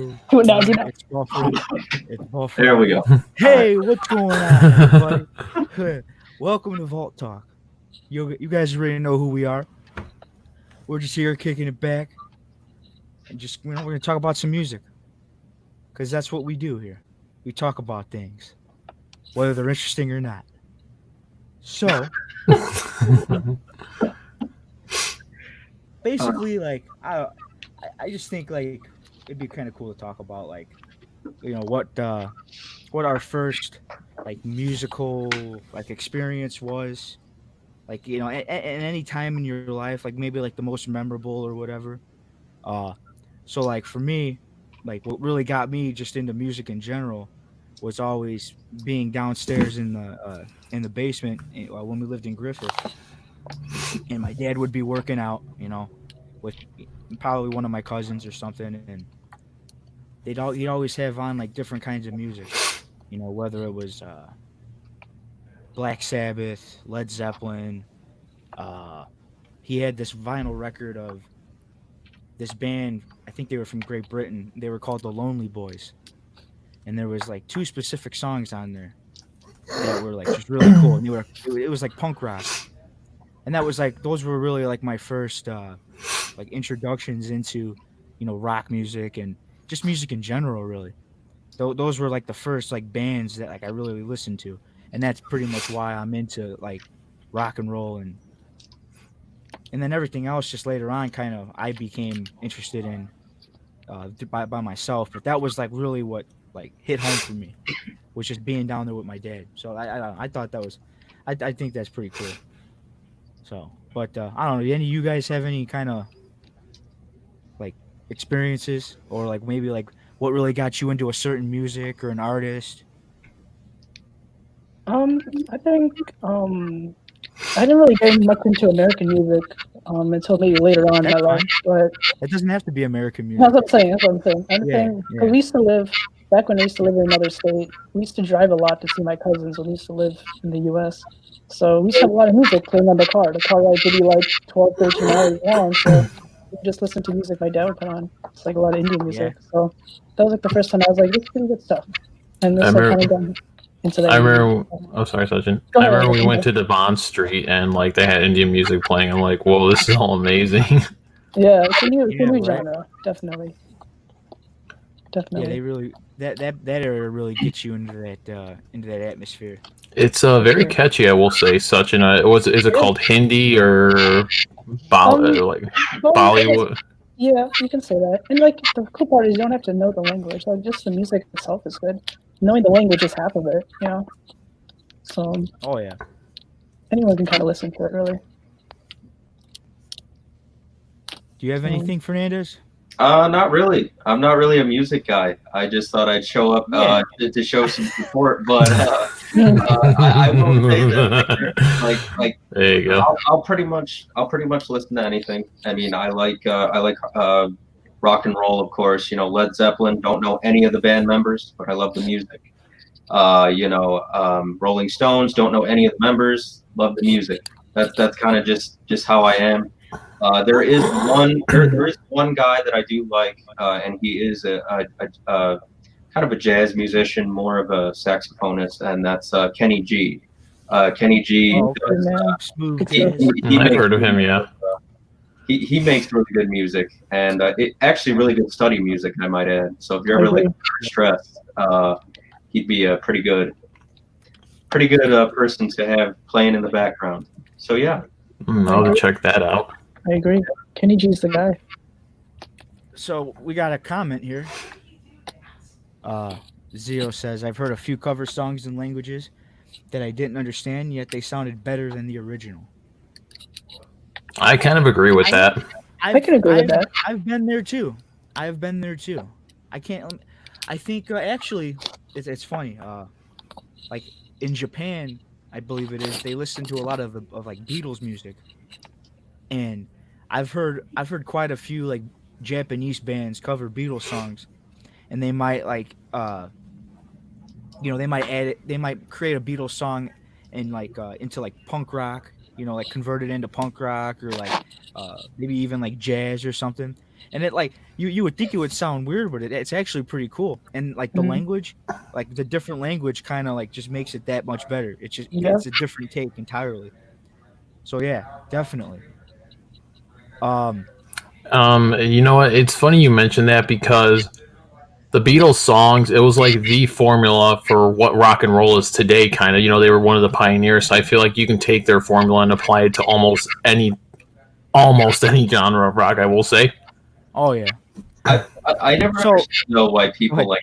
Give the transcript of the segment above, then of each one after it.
Do it now. Do it now. It's buffering. It's There we buffering. go. Hey, what's going on, everybody? Welcome to Vault Talk. You guys already know who we are. We're just here kicking it back, and just we're gonna talk about some music, cause that's what we do here. We talk about things, whether they're interesting or not. So basically, like I just think like it'd be kind of cool to talk about like what our first like musical like experience was, like at any time in your life, like maybe like the most memorable or whatever. uh so like for me, like what really got me just into music in general was always being downstairs in the basement, when we lived in Griffith, and my dad would be working out, with probably one of my cousins or something, and he'd always have on like different kinds of music, whether it was Black Sabbath, Led Zeppelin. Uh, he had this vinyl record of this band. I think they were from Great Britain. They were called the Lonely Boys, and there was like two specific songs on there that were like just really cool. And it was like punk rock, and that was like those were really like my first like introductions into rock music and just music in general. Really, those were like the first like bands that like I really listened to, and that's pretty much why I'm into like rock and roll, and then everything else just later on kind of I became interested in by myself. But that was like really what like hit home for me, was just being down there with my dad. So I thought that was I think that's pretty cool. So, but I don't know. Any of you guys have any kind of like experiences, or like maybe like what really got you into a certain music or an artist? I think I didn't really get much into American music until maybe later on in my That's life. fine. But It doesn't have to be American music. that's what I'm saying. That's what I'm saying. I'm Yeah, saying yeah. because we used to live back when I used to live in another state. We used to drive a lot to see my cousins when we used to live in the U.S. So we used to have a lot of music playing on the car. The car ride could be like 12, 13 hours long. So we just listen to music my dad would put on. It's like a lot of Indian Yeah. music. So that was like the first time I was like, this is pretty good stuff. And this I like kind of remember. got into that. I music. remember. Oh, sorry, Sachin. Go I ahead. remember we went to the Bond Street and like they had Indian music playing. I'm like, whoa, this is all amazing. Yeah, it's a new Yeah, right. genre. Definitely. Yeah, Definitely. they really that area really gets you into that atmosphere. It's very Sure. catchy, I will say. Sachin, is it called Hindi or Um, like well, Bollywood? yeah, you can say that. And like the cool part is you don't have to know the language. Like just the music itself is good. Knowing the language is half of it. So Oh yeah. anyone can kind of listen to it, really. Do you have anything, Fernandez? Not really. I'm not really a music guy. I just thought I'd show up Yeah. to show some support, but I will say that like There you go. I'll pretty much listen to anything. I mean, I like rock and roll, of course. Led Zeppelin. Don't know any of the band members, but I love the music. Rolling Stones. Don't know any of the members. Love the music. That's kind of just how I am. There is one guy that I do like, and he is a kind of a jazz musician, more of a saxophonist, and that's Kenny G. Kenny G. Oh, Good man. smooth Good He, jazz. he I've makes heard of him. Yeah. he makes really good music, and it actually really good study music, I might add. So if you're I ever like agree. stressed, he'd be a pretty good person to have playing in the background. So yeah. I'll have to check that out. I agree. Kenny G's the guy. So we got a comment here. Zio says, "I've heard a few cover songs in languages that I didn't understand, yet they sounded better than the original." I kind of agree with that. I can agree with that. I've been there too. I've been there too. I can't. I think actually, it's funny. Like in Japan, I believe it is. They listen to a lot of like Beatles music, and I've heard quite a few like Japanese bands cover Beatles songs, and they might like they might add it. They might create a Beatles song and like into like punk rock. Like convert it into punk rock, or like maybe even like jazz or something. and it like you would think it would sound weird, but it's actually pretty cool. And like the Mhm. language, like the different language, kind of like just makes it that much better. It's just Yeah. it's a different take entirely. So yeah, definitely. You know what? It's funny you mentioned that because the Beatles songs, it was like the formula for what rock and roll is today, kind of. You know, they were one of the pioneers, so I feel like you can take their formula and apply it to almost any genre of rock, I will say. Oh yeah. I never So- understood though why people Go like.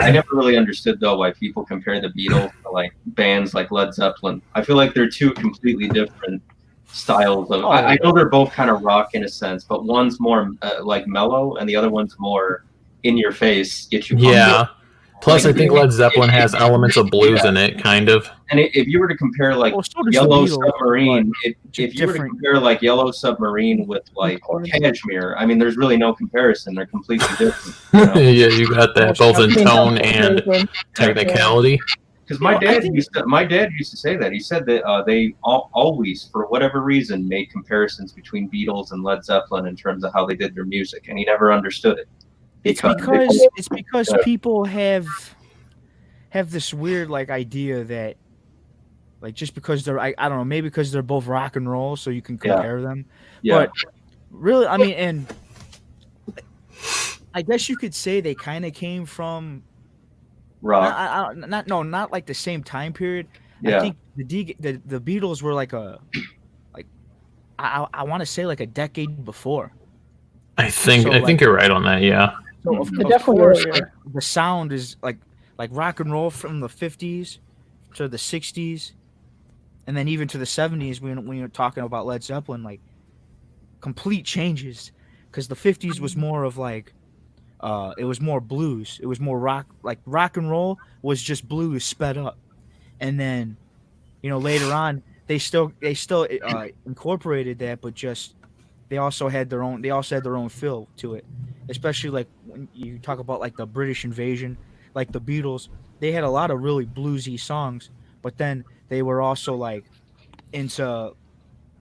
I never really understood though why people compare the Beatles to like bands like Led Zeppelin. I feel like they're two completely different styles of. I know they're both kind of rock in a sense, but one's more like mellow, and the other one's more in your face, get you pumped Yeah. up. Plus, I Like, think Led Zeppelin has elements of blues in it, kind of. And if you were to compare like Well, so does the Yellow Beatles, Submarine, but if you were to different. compare like Yellow Submarine with like course. Cashmere, I mean, there's really no comparison. They're completely different. You know? Yeah, you got that both in tone and technicality. Because my Well, I dad think- used to say that. He said that they always, for whatever reason, made comparisons between Beatles and Led Zeppelin in terms of how they did their music, and he never understood it. It's because Yeah. people have this weird like idea that like just because they're I don't know, maybe because they're both rock and roll, so you can Yeah. compare them. Yeah, But really, I mean, and I guess you could say they kind of came from rock. not like the same time period. I Yeah, think the Beatles were like I want to say like a decade before. I think So, I think you're right on that. Yeah. So of, They of definitely course, were, like, the sound is like rock and roll from the 50s to the 60s, and then even to the 70s when you're talking about Led Zeppelin, like complete changes, because the 50s was more of like it was more blues, it was more rock, like rock and roll was just blues sped up, and then later on they still incorporated that, but just they also had their own feel to it, especially like when you talk about like the British invasion, like the Beatles, they had a lot of really bluesy songs, but then they were also like into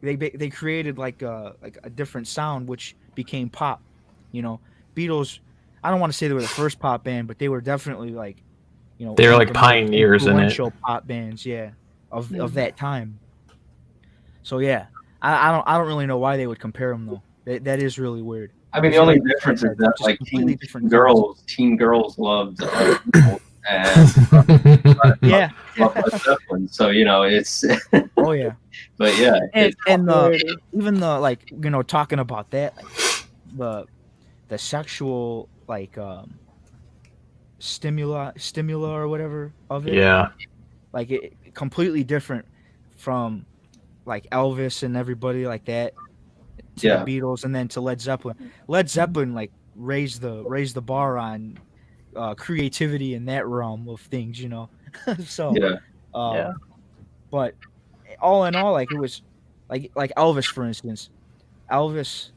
they created like a different sound which became pop. Beatles, I don't want to say they were the first pop band, but they were definitely like They were one like of the most pioneers in it. influential pop bands, yeah, of that time. So yeah, I don't really know why they would compare them though. That is really weird. I mean the only difference is that Just like completely teen different girls loved Beatles and Yeah. loved Led Zeppelin. So it's Oh yeah. but yeah, And even the like talking about that, like, the sexual like stimula or whatever of it, Yeah. like it completely different from like Elvis and everybody like that to Yeah. the Beatles, and then to Led Zeppelin. Led Zeppelin like raised the bar on creativity in that realm of things, so yeah. Yeah. but all in all, like it was like Elvis, for instance. Elvis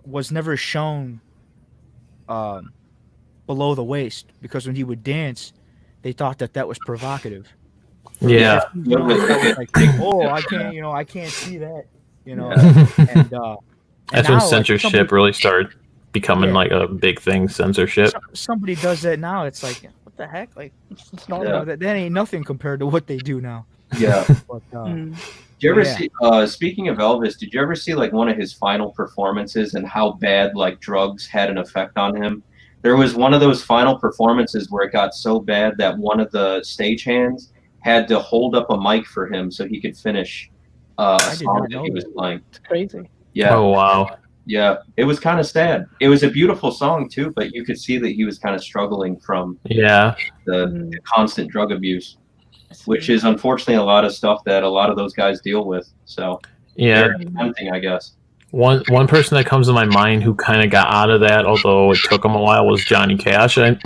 was never shown below the waist, because when he would dance, they thought that was provocative. Yeah. Like, oh, I can't see that, and That's now, when like, censorship somebody- really started becoming Yeah. like a big thing. Censorship. somebody does that now, it's like, what the heck? Like, It's normal. that ain't nothing compared to what they do now. Yeah. But Mm. Did you ever Yeah. see? Speaking of Elvis, did you ever see like one of his final performances and how bad like drugs had an effect on him? There was one of those final performances where it got so bad that one of the stagehands had to hold up a mic for him so he could finish a did song not that know he was that. playing. It's crazy. Yeah, Oh wow. yeah, it was kind of sad. It was a beautiful song too, but you could see that he was kind of struggling from Yeah. Mhm. the constant drug abuse, which is unfortunately a lot of stuff that a lot of those guys deal with. So Yeah. very tempting, I guess. One person that comes to my mind who kind of got out of that, although it took him a while, was Johnny Cash. I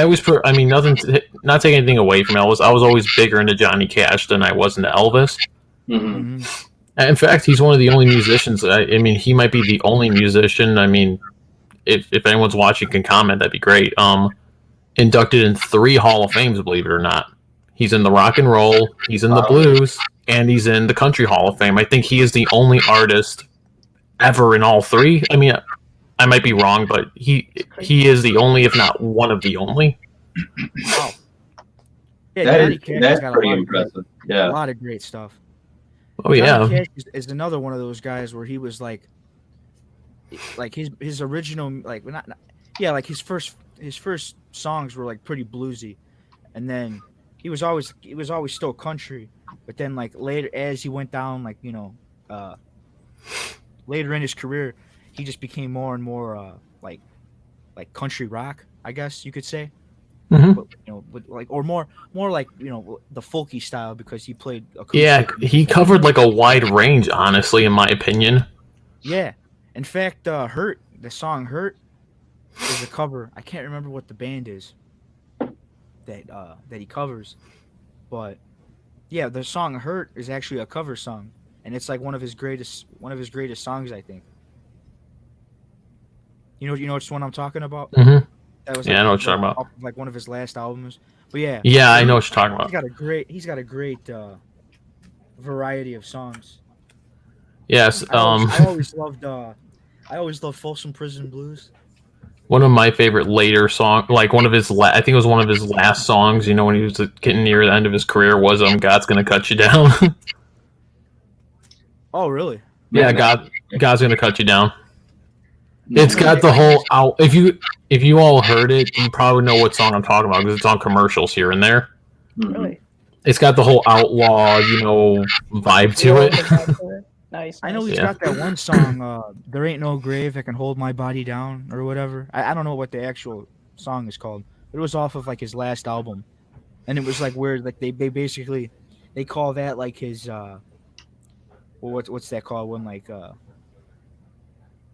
always I mean, not taking anything away from Elvis. I was always bigger into Johnny Cash than I was into Elvis. Hmm. mhm. In fact, he's one of the only musicians. I mean, he might be the only musician. I mean, if anyone's watching can comment, that'd be great. Inducted in 3 Hall of Fames, believe it or not. He's in the rock and roll, he's in the Wow. blues, and he's in the country Hall of Fame. I think he is the only artist ever in all 3. I mean, I might be wrong, but he is the only, if not one of the only. Oh. Yeah, That Johnny is Cash has that's got pretty impressive. a Yeah. lot of great stuff. Oh Johnny yeah, Cash is another one of those guys where he was like his original like not yeah, like his first songs were like pretty bluesy, and then he was always still country, but then like later as he went down like uh later in his career he just became more and more like country rock, I guess you could say. hmm But but like or more like the folky style because he played yeah. acoustic. He covered like a wide range, honestly, in my opinion. Yeah. In fact, "Hurt," the song "Hurt" is a cover. I can't remember what the band is that he covers, but yeah, the song "Hurt" is actually a cover song, and it's like one of his greatest songs, I think. You know which one I'm talking about? hmm That was Yeah, I know what you're talking about. off of, like one of his last albums. But yeah, Yeah, I know what you're talking about. he's got a great variety of songs. Yes. I always loved Folsom Prison Blues. One of my favorite later songs, like one of his, I think it was one of his last songs. When he was getting near the end of his career, was "God's Gonna Cut You Down." Oh, really? Yeah, God's Gonna Cut You Down. It's got the whole out. If you all heard it, you probably know what song I'm talking about because it's on commercials here and there. Mhm. Really? It's got the whole outlaw, vibe to Yeah, it. the vibe to it. Nice. I know nice. he's Yeah. got that one song, "There Ain't No Grave That Can Hold My Body Down" or whatever. I don't know what the actual song is called. But it was off of like his last album, and it was like weird. Like they basically they call that like his well, what's that called when like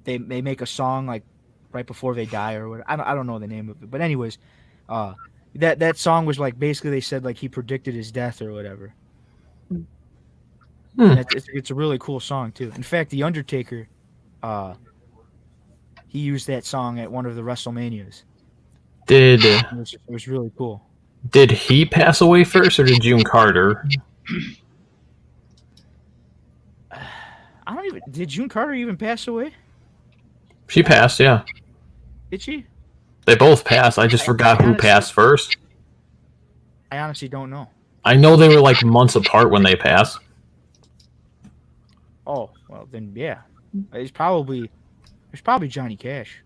they make a song like right before they die or what? I don't know the name of it, but anyways, that song was like basically they said like he predicted his death or whatever. And it's a really cool song too. In fact, The Undertaker, he used that song at one of the WrestleManias. Did It was really cool. did he pass away first, or did June Carter? I don't even. Did June Carter even pass away? She passed. Yeah, Did she? they both passed. I just forgot who passed first. I honestly don't know. I know they were like months apart when they passed. Oh well, then yeah, it's probably Johnny Cash.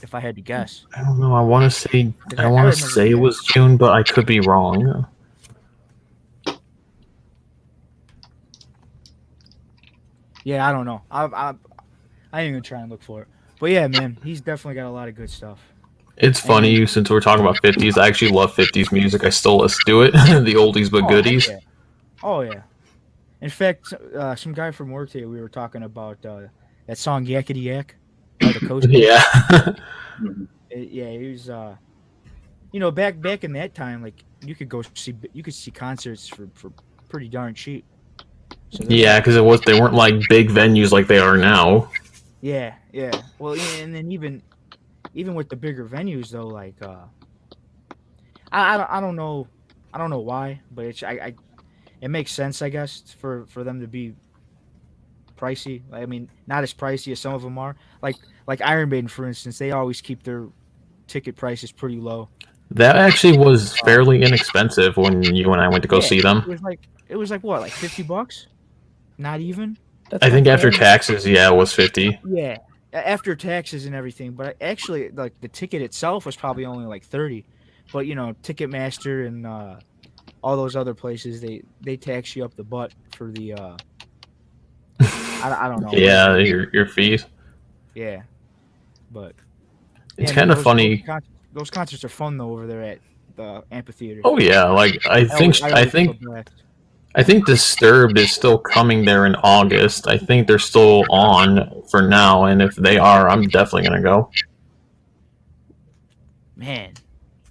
If I had to guess. I don't know. I want to say I it remember was June, but I could be wrong. Yeah, I don't know. I ain't even try and look for it. But yeah, man, he's definitely got a lot of good stuff. It's funny since we're talking about 50s. I actually love 50s music. I still listen to it. The oldies but goodies. Yeah. Oh yeah. In fact, some guy from work today, we were talking about that song "Yakety Yak" by the Coast. Yeah. Yeah, he was. Back in that time, like you could see concerts for pretty darn cheap. So Yeah, because they weren't like big venues like they are now. Yeah. Well, yeah, and then even with the bigger venues though, like I don't know why, but it makes sense, I guess, for them to be pricey. I mean, not as pricey as some of them are. Like Iron Maiden, for instance, they always keep their ticket prices pretty low. That actually was fairly inexpensive when you and I went to go see them. It was like what, like $50? Not even. That's I think not after bad. taxes, yeah, it was 50. Yeah, after taxes and everything. But actually, like the ticket itself was probably only like 30. But Ticketmaster and all those other places, they tax you up the butt for the I don't know. Yeah, your fees. Yeah, but It's yeah, kind man, of funny. Those concerts are fun though over there at the amphitheater. Oh yeah, like I think Disturbed is still coming there in August. I think they're still on for now, and if they are, I'm definitely gonna go. Man,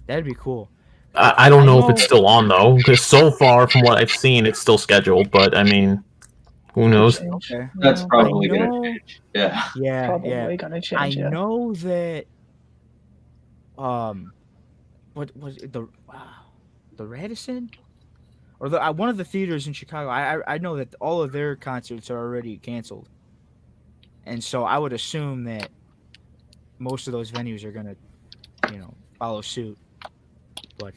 that'd be cool. I don't know if it's still on though, because so far from what I've seen, it's still scheduled. But I mean, who knows? Okay. That's Yeah, probably I gonna know- change. Yeah. Yeah, probably yeah. gonna I change. Yeah. know that. What was it, the Radisson, or the one of the theaters in Chicago? I know that all of their concerts are already canceled, and so I would assume that most of those venues are gonna, follow suit. But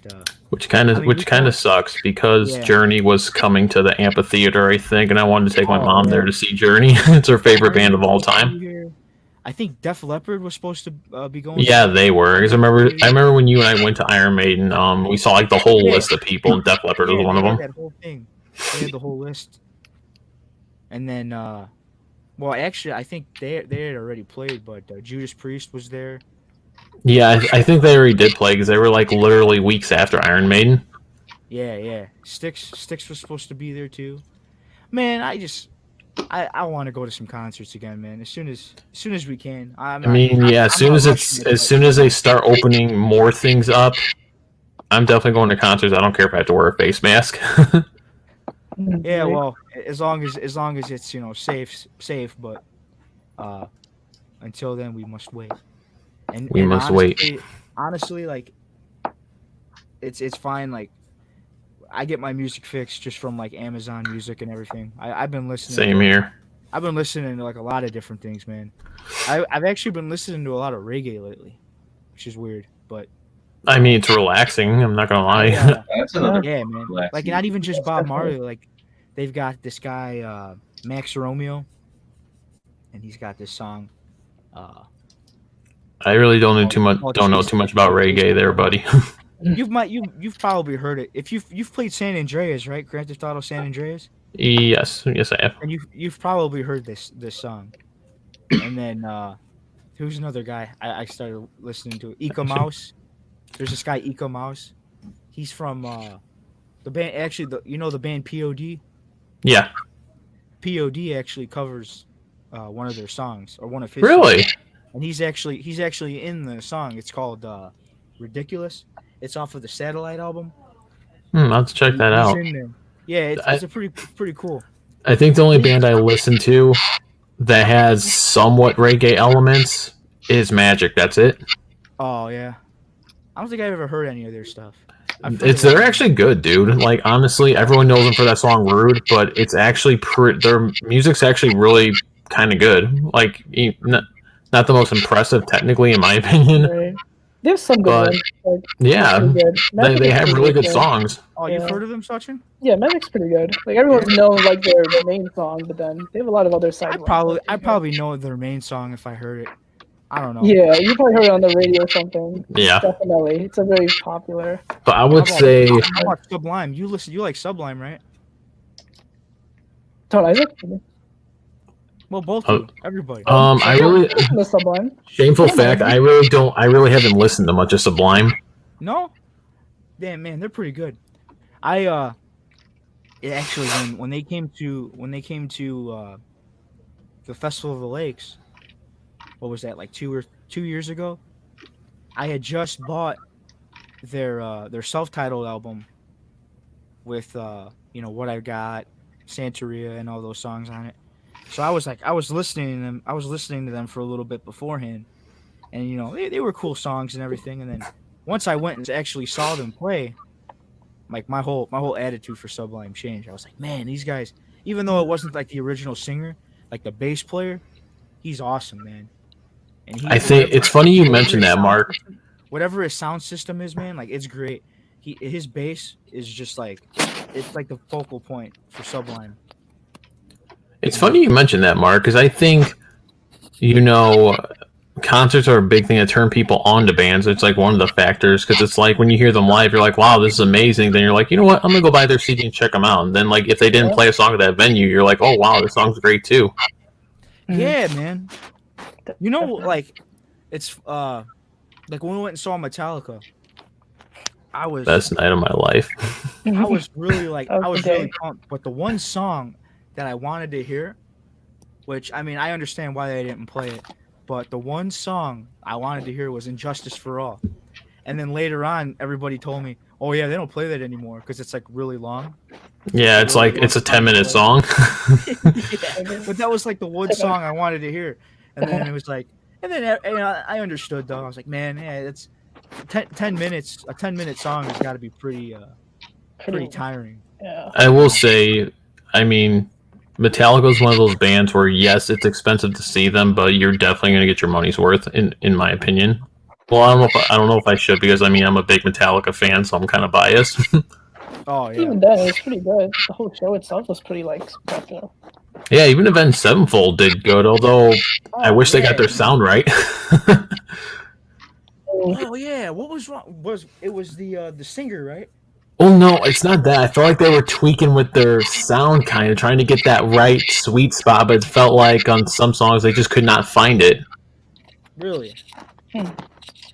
which kind of I mean, sucks because Yeah. Journey was coming to the amphitheater, I think, and I wanted to take my Oh, mom yeah. there to see Journey. It's her favorite band of all time. I think Def Leppard was supposed to be going. Yeah, they were. 'Cause I remember when you and I went to Iron Maiden. We saw like the whole Yeah. list of people, and Def Leppard was one they of had them. that whole thing. They had the whole list. And then, well, actually, I think they had already played, but Judas Priest was there. Yeah, I think they already did play because they were like literally weeks after Iron Maiden. Yeah. Styx was supposed to be there too. Man, I want to go to some concerts again, man. As soon as we can. I mean, yeah, as soon as they start opening more things up, I'm definitely going to concerts. I don't care if I have to wear a face mask. Yeah, well, as long as it's safe, but until then we must wait. And We must wait. Honestly, like it's fine. Like I get my music fix just from like Amazon Music and everything. I've been listening. Same here. I've been listening to like a lot of different things, man. I've actually been listening to a lot of reggae lately, which is weird, but I mean, it's relaxing. I'm not gonna lie. yeah, That's another. yeah, man. Like not even just Bob Marley. Like they've got this guy Max Romeo, and he's got this song. I really don't know too much. Don't know too much about reggae, there, buddy. You've probably heard it if you've played San Andreas, right? Grand Theft Auto San Andreas. yes, I have. And you've probably heard this song. And then who's another guy I started listening to? Eco Mouse. There's this guy Eco Mouse. He's from the band. Actually, the band POD. Yeah. POD actually covers one of their songs or one of his. Really? Songs. And he's actually in the song. It's called "Ridiculous." It's off of the Satellite album. I'll have to check that He's out. in there. Yeah, it's a pretty cool. I think the only band I listen to that has somewhat reggae elements is Magic. That's it. Oh yeah, I don't think I've ever heard any of their stuff. They're actually good, dude. Like honestly, everyone knows them for that song "Rude," but it's actually their music's actually really kind of good. Like not the most impressive technically, in my opinion. Right. There's some good But, ones. Like, Yeah, pretty good. they Magic's have pretty really good too. songs. Oh, Yeah. you've heard of them, Sachin? Yeah, Magic's pretty good. Like everyone's known like their main song, but then they have a lot of other side. I probably know their main song if I heard it. I don't know. Yeah, you probably heard it on the radio or something. Yeah, Definitely, it's a very popular. but I would say How about Sublime? You like Sublime, right? Tone Isaac. Well, both of you, everybody. I really Listen to Sublime. shameful fact. I really haven't listened to much of Sublime. No? Damn, man, they're pretty good. Actually when they came to the Festival of the Lakes, what was that, like 2 years ago? I had just bought their self-titled album with What I Got, Santeria, and all those songs on it. So I was listening to them for a little bit beforehand, and they were cool songs and everything. And then once I went and actually saw them play, like my whole attitude for Sublime changed. I was like, man, these guys, even though it wasn't like the original singer, like the bass player, he's awesome, man. And I think it's funny you mentioned that, Mark. Whatever his sound system is, man, like it's great. His bass is just like, it's like the focal point for Sublime. It's funny you mentioned that, Mark, because I think, concerts are a big thing that turn people on to bands. It's like one of the factors, because it's like when you hear them live, you're like, wow, this is amazing. Then you're like, you know what, I'm going to go buy their CD and check them out. And then, like, if they didn't play a song at that venue, you're like, oh, wow, this song's great, too. Yeah, man. Like, it's, like when we went and saw Metallica, I was... Best night of my life. I was really, like, That was I was the day. really pumped. But the one song that I wanted to hear, which, I mean, I understand why they didn't play it, but the one song I wanted to hear was Injustice for All. And then later on, everybody told me, oh, yeah, they don't play that anymore because it's, like, really long. Yeah, it's like, it's a 10-minute song. Yeah. But that was, like, the one song I wanted to hear. And then it was like, and then I understood, though. I was like, man, yeah, it's 10 minutes. A 10-minute song has got to be pretty tiring. Yeah. I will say, I mean, Metallica is one of those bands where yes, it's expensive to see them, but you're definitely going to get your money's worth, in my opinion. Well, I don't know if I should because I mean I'm a big Metallica fan, so I'm kind of biased. Oh yeah. Even then, it was pretty good. The whole show itself was pretty like spectacular. Yeah, even Avenged Sevenfold did good, although I wish they got their sound right. Oh yeah. What was wrong? It was the singer, right? Oh no, it's not that. I felt like they were tweaking with their sound, kind of trying to get that right sweet spot, but it felt like on some songs they just could not find it. Really?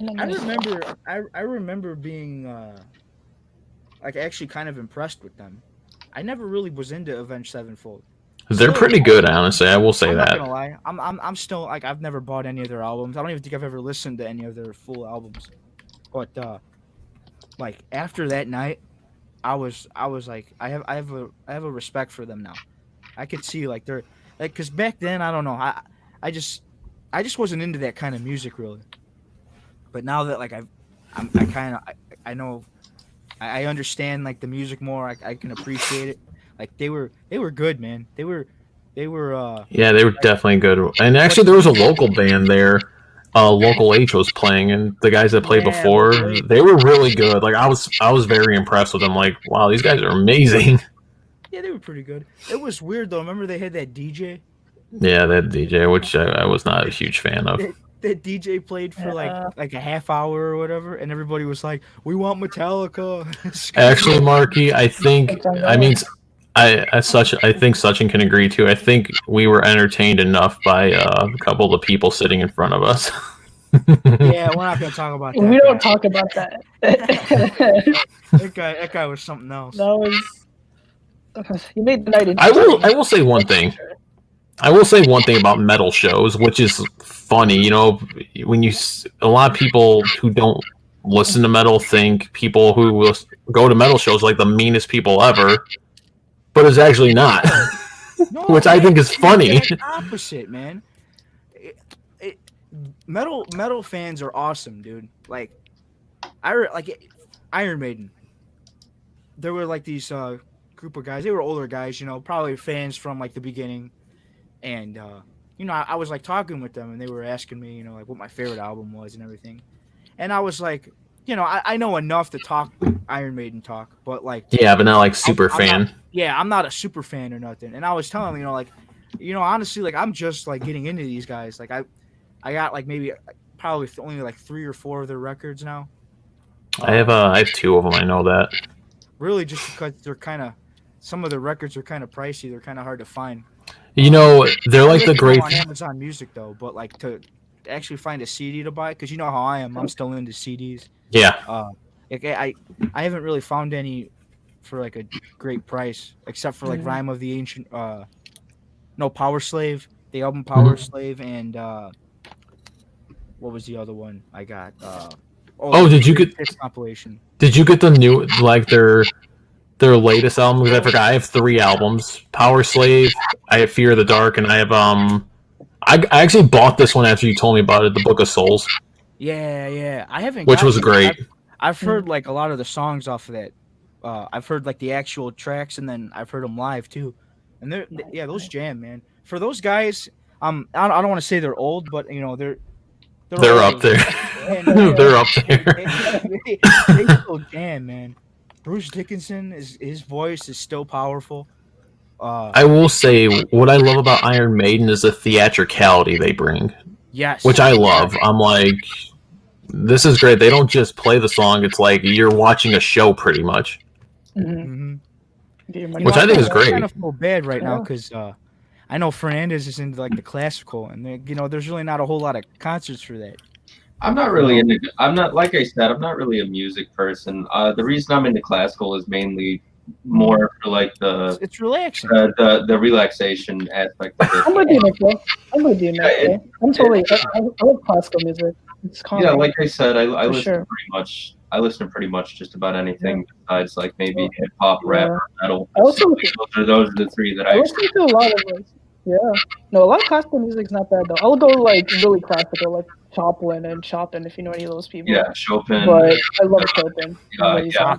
I remember being like actually kind of impressed with them. I never really was into Avenged Sevenfold. They're pretty good, honestly. I will say I'm that. not gonna lie. I'm still like I've never bought any of their albums. I don't even think I've ever listened to any of their full albums. But like after that night, I was like I have a respect for them now. I could see like they're like because back then I don't know I just wasn't into that kind of music really. But now that like I know I understand like the music more. I can appreciate it. Like they were good, man. They were Yeah, they were definitely good. And actually, there was a local band there. Local H was playing, and the guys that played before, they were really good. Like I was very impressed with them. Like, wow, these guys are amazing. Yeah, they were pretty good. It was weird though. Remember they had that DJ? Yeah, that DJ, which I was not a huge fan of. That DJ played for like a half hour or whatever, and everybody was like, "We want Metallica." Actually, Marky, I think I think Sachin can agree too. I think we were entertained enough by a couple of the people sitting in front of us. Yeah, we're not gonna talk about that. We don't talk about that. That guy was something else. That was he made the night. I will say one thing. I will say one thing about metal shows, which is funny. You know, when a lot of people who don't listen to metal think people who will go to metal shows are like the meanest people ever, but it's actually not. No, which I think is funny. The opposite, man. Metal fans are awesome, dude. Like, Iron Maiden. There were like these group of guys. They were older guys, you know, probably fans from like the beginning. And you know, I was like talking with them, and they were asking me, you know, like what my favorite album was and everything. And I was like, you know, I know enough to talk Iron Maiden talk, but like, yeah, but not like super fan. I'm not a super fan or nothing. And I was telling them, you know, like, you know, honestly, like I'm just like getting into these guys. Like I got like maybe probably only like 3 or 4 of their records now. I have 2 of them. I know that. Really, just because they're kind of some of the records are kind of pricey. They're kind of hard to find. You know, they're like the great on Amazon Music though, but like to actually find a CD to buy, because you know how I am. I'm still into CDs. Yeah. Like I haven't really found any for like a great price, except for like Rime of the Ancient. Power Slave, the album Power Slave, and what was the other one I got? Did you get this compilation? Did you get the new like their latest album? Because I forgot. I have 3 albums: Power Slave, I have Fear of the Dark, and I have I actually bought this one after you told me about it, The Book of Souls. Yeah. I haven't. Which was great. I've heard like a lot of the songs off of that. I've heard like the actual tracks, and then I've heard them live too. And those jam, man. For those guys, I don't want to say they're old, but you know they're up there. And, they're up there. They still jam, man. Bruce Dickinson his voice is still powerful. I will say what I love about Iron Maiden is the theatricality they bring. Yes, which I love. I'm like, this is great. They don't just play the song. It's like you're watching a show, pretty much. Mm-hmm. Which I think is great. I kind of feel bad right now because I know Fernandez is into like the classical, and you know, there's really not a whole lot of concerts for that. I'm not really into. I'm not, like I said, I'm not really a music person. The reason I'm into classical is mainly more for like it's relaxing. The relaxation aspect of it. I'm with you, Nick. I'm with you, Nick. I'm totally. I love classical music. It's calming. Yeah, like I said, I listen sure. to pretty much. I listen to pretty much just about anything besides like maybe hip hop, rap, or metal. Also, those are the 3 that I listen to a lot of it. Yeah. No, a lot of classical music's not bad though. I'll go like really classical, like Chopin, if you know any of those people. Yeah, Chopin. But I love Chopin. Yeah,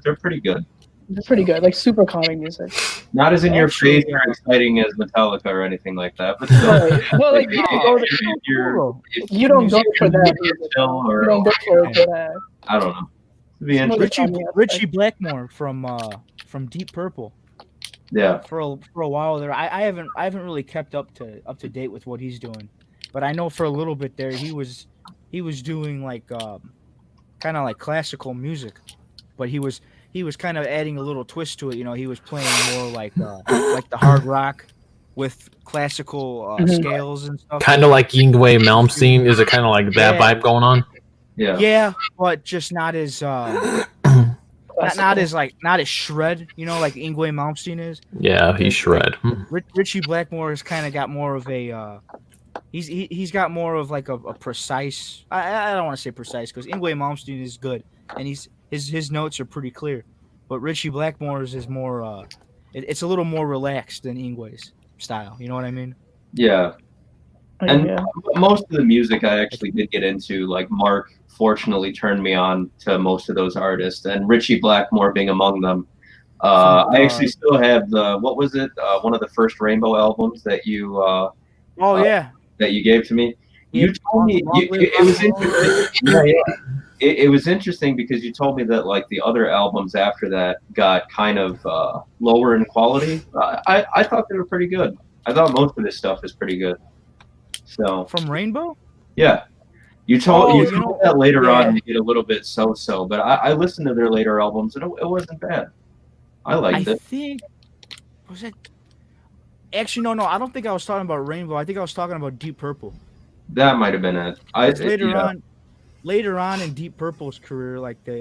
they're pretty good. It's pretty good, like super calming music. Not as in your Actually, face or exciting as Metallica or anything like that, but still. Right. Well, like If you don't go for that. chill or You don't go for it for that. I don't know. It'd be interesting. Richie Blackmore from Deep Purple. Yeah. For a while there, I haven't really kept up to date with what he's doing, but I know for a little bit there he was doing like kind of like classical music, but he was kind of adding a little twist to it. You know, he was playing more like the hard rock with classical scales and stuff. Kind of like Yngwie Malmsteen. Is it kind of like that vibe going on? Yeah. Yeah, but just not as not as shred, you know, like Yngwie Malmsteen is. Yeah, he's shred. Richie Blackmore has kind of got more of a he's got more of like a precise. I don't want to say precise because Yngwie Malmsteen is good and his notes are pretty clear, but Richie Blackmore's is more it's a little more relaxed than Yngwie's style. You know what I mean? Yeah. And most of the music I actually did get into, like Mark fortunately turned me on to most of those artists, and Richie Blackmore being among them. I actually still have what was it? One of the first Rainbow albums that you that you gave to me. You told me it was interesting. It was interesting because you told me that like the other albums after that got kind of lower in quality. I thought they were pretty good. I thought most of this stuff is pretty good. So from Rainbow? Yeah. You told me that later on to get a little bit so-so, but I listened to their later albums and it wasn't bad. I liked it. I think was it actually no, I don't think I was talking about Rainbow. I think I was talking about Deep Purple. That might have been it. Later on in Deep Purple's career, like they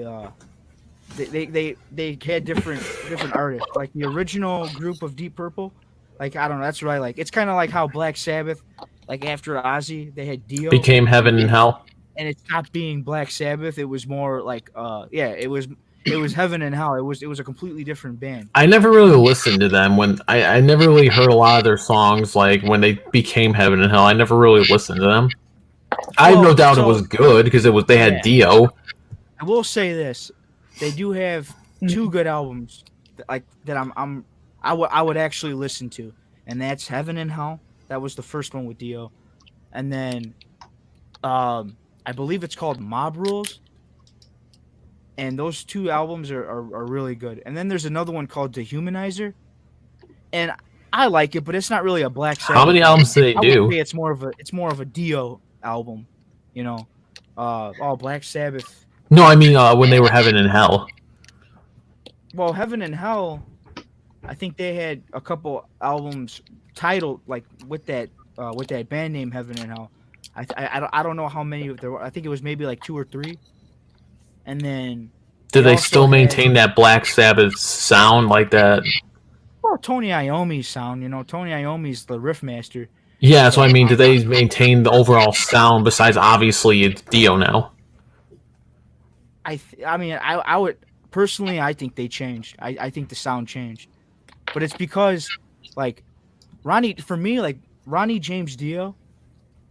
had different artists. Like the original group of Deep Purple, like I don't know, that's what I like. It's kind of like how Black Sabbath, like after Ozzy, they had Dio. Became Heaven and Hell. And it stopped being Black Sabbath. It was more like it was Heaven and Hell. It was a completely different band. I never really listened to them when I never really heard a lot of their songs. Like when they became Heaven and Hell, I never really listened to them. I have no doubt it was good because they had Dio. I will say this: they do have two good albums that I would actually listen to, and that's Heaven and Hell. That was the first one with Dio, and then I believe it's called Mob Rules. And those two albums are really good. And then there's another one called Dehumanizer, and I like it, but it's not really a Black Sabbath. How many albums do they do? I would say it's more of a Dio album, you know. All Black Sabbath. No, I mean when they were Heaven and Hell. Well, Heaven and Hell, I think they had a couple albums titled like with that band name Heaven and Hell. I don't know how many there were. I think it was maybe like 2 or 3. And then do they still maintain that Black Sabbath sound like that? Well, Tony Iommi's sound, you know, Tony Iommi's the riff master. Yeah, that's what I mean. Do they maintain the overall sound besides obviously it's Dio now? I mean, I would personally, I think they changed. I think the sound changed, but it's because like Ronnie James Dio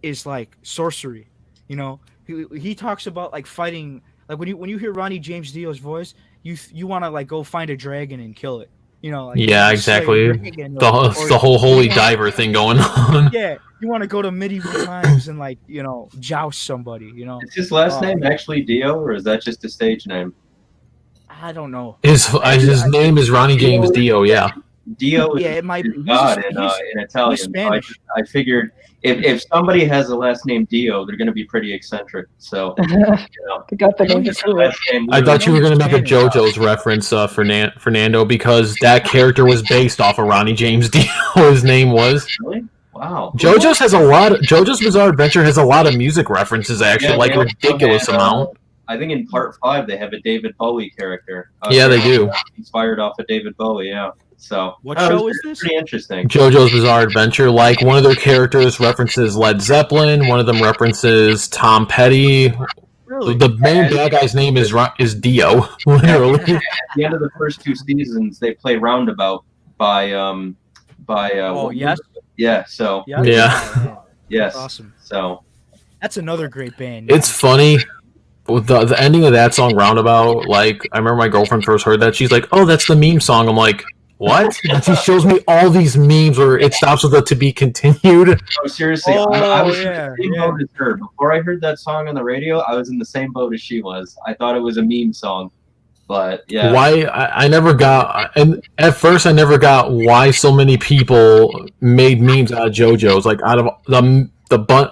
is like sorcery, you know. He talks about like fighting. Like when you hear Ronnie James Dio's voice, you want to like go find a dragon and kill it, you know? Like, yeah, exactly. The whole holy diver thing going on. Yeah, you want to go to medieval times and like joust somebody, you know? Is his last name actually Dio, or is that just a stage name? I don't know. His name is Ronnie James Dio. Yeah. Dio is it might be God in Italian. So I figured if somebody has the last name Dio, they're going to be pretty eccentric. So they got the name. I thought you were going to make a JoJo's reference, Fernando, because that character was based off of Ronnie James Dio. His name was. Really? Wow. JoJo's Bizarre Adventure has a lot of music references, actually, like ridiculous amount. I think in part 5 they have a David Bowie character. Yeah, they do. Inspired off of David Bowie, yeah. So what show is this? Pretty interesting. JoJo's Bizarre Adventure. Like one of their characters references Led Zeppelin. One of them references Tom Petty. Really? The main bad guy's name is Dio. Literally. At the end of the first 2 seasons, they play Roundabout by yes. Yeah. So yeah. Yes. Awesome. So that's another great band. It's funny. with the ending of that song, Roundabout, like, I remember my girlfriend first heard that. She's like, oh, that's the meme song. I'm like, what? And she shows me all these memes where it stops with the to be continued. No, seriously, Oh, I was in yeah, the same yeah. boat as her. Before I heard that song on the radio, I was in the same boat as she was. I thought it was a meme song. But yeah. Why I never got, and at first I never got why so many people made memes out of JoJo's. Like, out of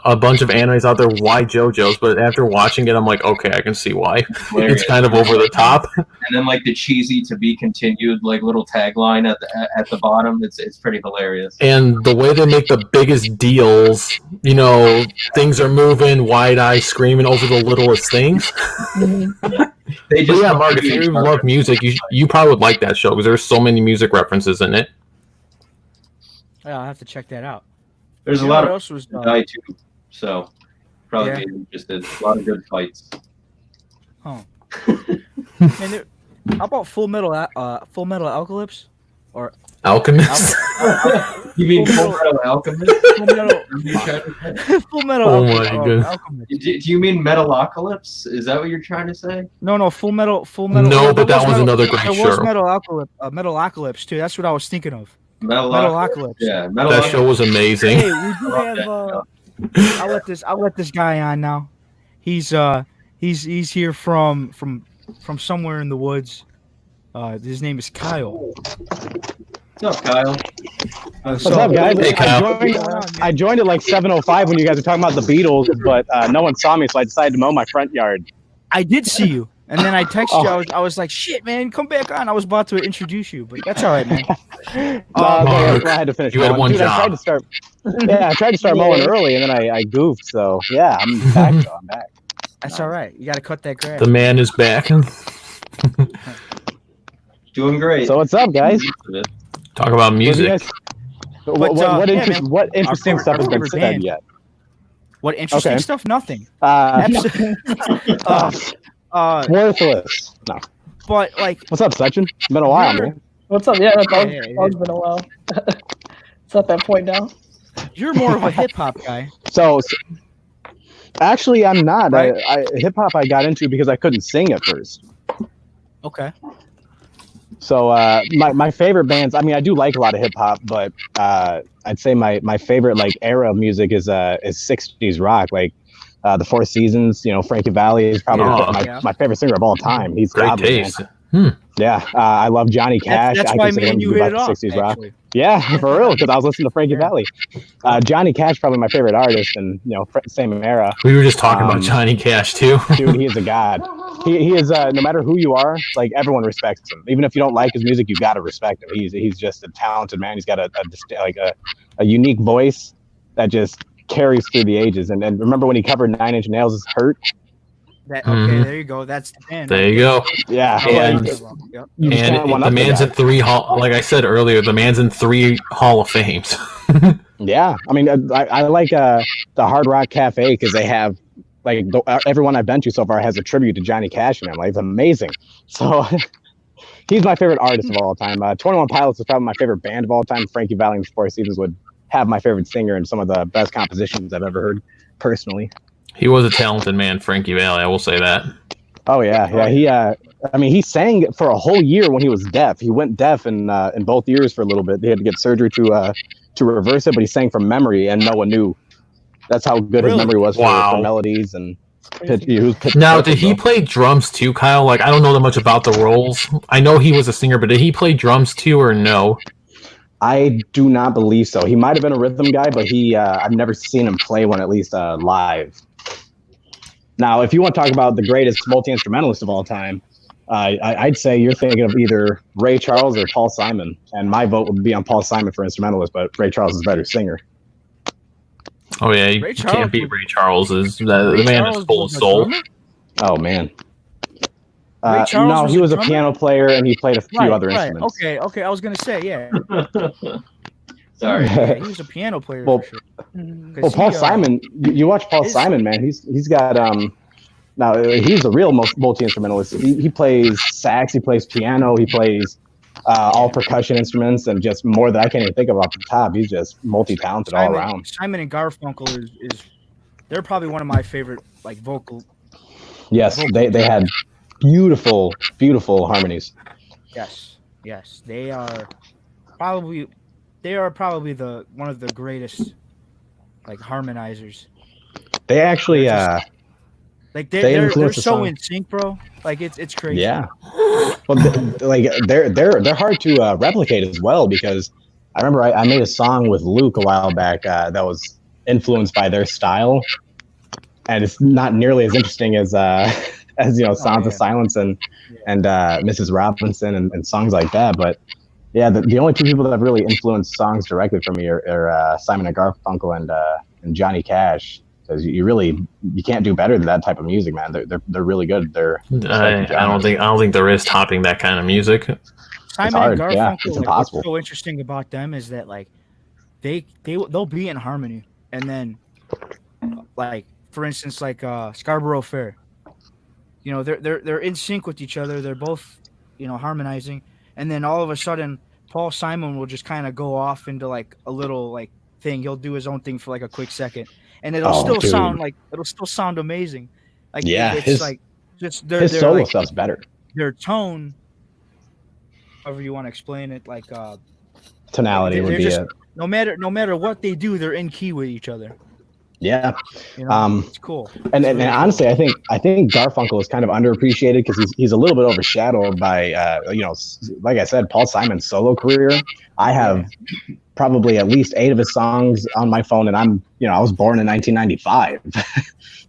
a bunch of animes out there, why JoJo's? But after watching it, I'm like, okay, I can see why. It's kind of over the top. And then like the cheesy to be continued like little tagline at the bottom. It's pretty hilarious. And the way they make the biggest deals, you know, things are moving, wide eye screaming over the littlest things. They But just yeah, Mark, if you love music, you probably would like that show because there's so many music references in it. Yeah, I'll have to check that out. there's a You know lot what of else was die too. So probably Yeah. be interested. A lot of good fights. Man, how about Full Metal Alchemist? Or Alchemist. You mean Full Full Metal- Metal Alchemist? Full Metal, Do Full Metal Oh my goodness. Alchemist. you mean Metalocalypse? Is that what you're trying to say? No, Full Metal. No, but there that was another great There was show. Metalocalypse too. That's what I was thinking of. Metalocalypse. Metalocalypse. Yeah, That Metalocalypse. show was amazing. Hey, we do have. I'll let this guy on now. He's here from somewhere in the woods. His name is Kyle. What's up, Kyle? What's up, guys? Hey, Kyle. I joined at like 7:05 when you guys were talking about the Beatles, but no one saw me, so I decided to mow my front yard. I did see you, and then I texted you. I was like, "Shit, man, come back on." I was about to introduce you, but that's all right, man. Mark, I had to finish. you had mowing. one Dude, I tried job. to start. Yeah, I tried to start mowing early, and then I goofed. So yeah, I'm back. Though. I'm back. That's all right. You got to cut that grass. The man is back. Doing great. So what's up, guys? Talk about What do you music. guys- But, what man, interesting stuff has been favorite said band. yet? What interesting Okay. stuff? Nothing. Absolutely. Worthless. No. But like, What's up, Sachin? It's been a while, man. What's up? Yeah, Yeah, it's been a while. It's at that point now. you're more of a hip hop guy. So, actually, I'm not. Right. Hip hop I got into because I couldn't sing at first. Okay. So my favorite bands. I mean, I do like a lot of hip hop, but I'd say my favorite like era of music is 60s rock, like the Four Seasons. You know, Frankie Valli is probably Oh, yeah. my favorite singer of all time. He's Great godly, man. taste. Yeah, I love Johnny Cash. That's I why consider me him and to you be hit about it off. 60s rock. Actually. Yeah, for real, because I was listening to Frankie Yeah. Valli. Johnny Cash probably my favorite artist, and you know, same era. We were just talking about Um, Johnny Cash too. Dude, he is a god. He is no matter who you are, like everyone respects him. Even if you don't like his music, you got to respect him. He's just a talented man. He's got a unique voice that just carries through the ages. And remember when he covered Nine Inch Nails' "Hurt"? Okay, Mhm. there you go. That's the band. There you go. Yeah, And- like, Yep. you just can't And one the up man's guy. in like I said earlier, the man's in 3 Hall of Fames. Yeah, I mean, I like the Hard Rock Cafe because they have like everyone I've been to so far has a tribute to Johnny Cash in them. Like, it's amazing. So he's my favorite artist of all time. 21 Pilots is probably my favorite band of all time. Frankie Valli and Four Seasons would have my favorite singer and some of the best compositions I've ever heard personally. He was a talented man, Frankie Valli. I will say that. Oh yeah. He I mean, he sang for a whole year when he was deaf. He went deaf in both ears for a little bit. They had to get surgery to reverse it, but he sang from memory and no one knew. That's how good his Really? memory was Wow. for melodies and pitch. He was pitch Now, perfect, did he though. play drums too, Kyle? Like, I don't know that much about the roles. I know he was a singer, but did he play drums too, or no? I do not believe so. He might have been a rhythm guy, but I've never seen him play one, at least live. Now, if you want to talk about the greatest multi-instrumentalist of all time, I'd say you're thinking of either Ray Charles or Paul Simon. And my vote would be on Paul Simon for instrumentalist, but Ray Charles is a better singer. Oh yeah, you Ray can't Charles beat was- Ray Charles. The Ray man Charles is full of was a soul. drummer? Oh, man. Ray Charles No, was he a was a drummer? piano player, and he played a few other instruments. Okay. I was gonna say, yeah, Sorry. yeah, he was a piano player Well, for sure. Mhm. Well, Paul he, Simon, you watch Paul his- Simon, man. He's got now he's a real multi instrumentalist. He plays sax, he plays piano, he plays all percussion instruments, and just more that I can't even think of off the top. He's just multi talented all around. Simon and Garfunkel is they're probably one of my favorite like vocal Yes, they had beautiful harmonies. Yes, they are probably the one of the greatest like harmonizers. They actually Like they they're influenced the so song. in sync, bro. Like it's crazy. Yeah. Well, like they're hard to replicate as well, because I remember I made a song with Luke a while back that was influenced by their style, and it's not nearly as interesting as as Sounds of Silence and Mrs. Robinson and songs like that. But yeah, the only two people that have really influenced songs directly for me are Simon and Garfunkel and Johnny Cash. Because you can't do better than that type of music, man. They're really good. I don't think there is topping that kind of music. Simon and Garfunkel, yeah, it's impossible. What's so interesting about them is that like they'll be in harmony, and then like for instance like Scarborough Fair, they're in sync with each other. They're both harmonizing, and then all of a sudden Paul Simon will just kind of go off into like a little like thing. He'll do his own thing for like a quick second. And it'll still sound amazing. Like it's like just his solo like, stuff's better. Their tone, however you want to explain it, like tonality would be it. No matter what they do, they're in key with each other. Yeah, it's cool. And honestly, I think Garfunkel is kind of underappreciated because he's a little bit overshadowed by like I said, Paul Simon's solo career. I have probably at least 8 of his songs on my phone, and I was born in 1995.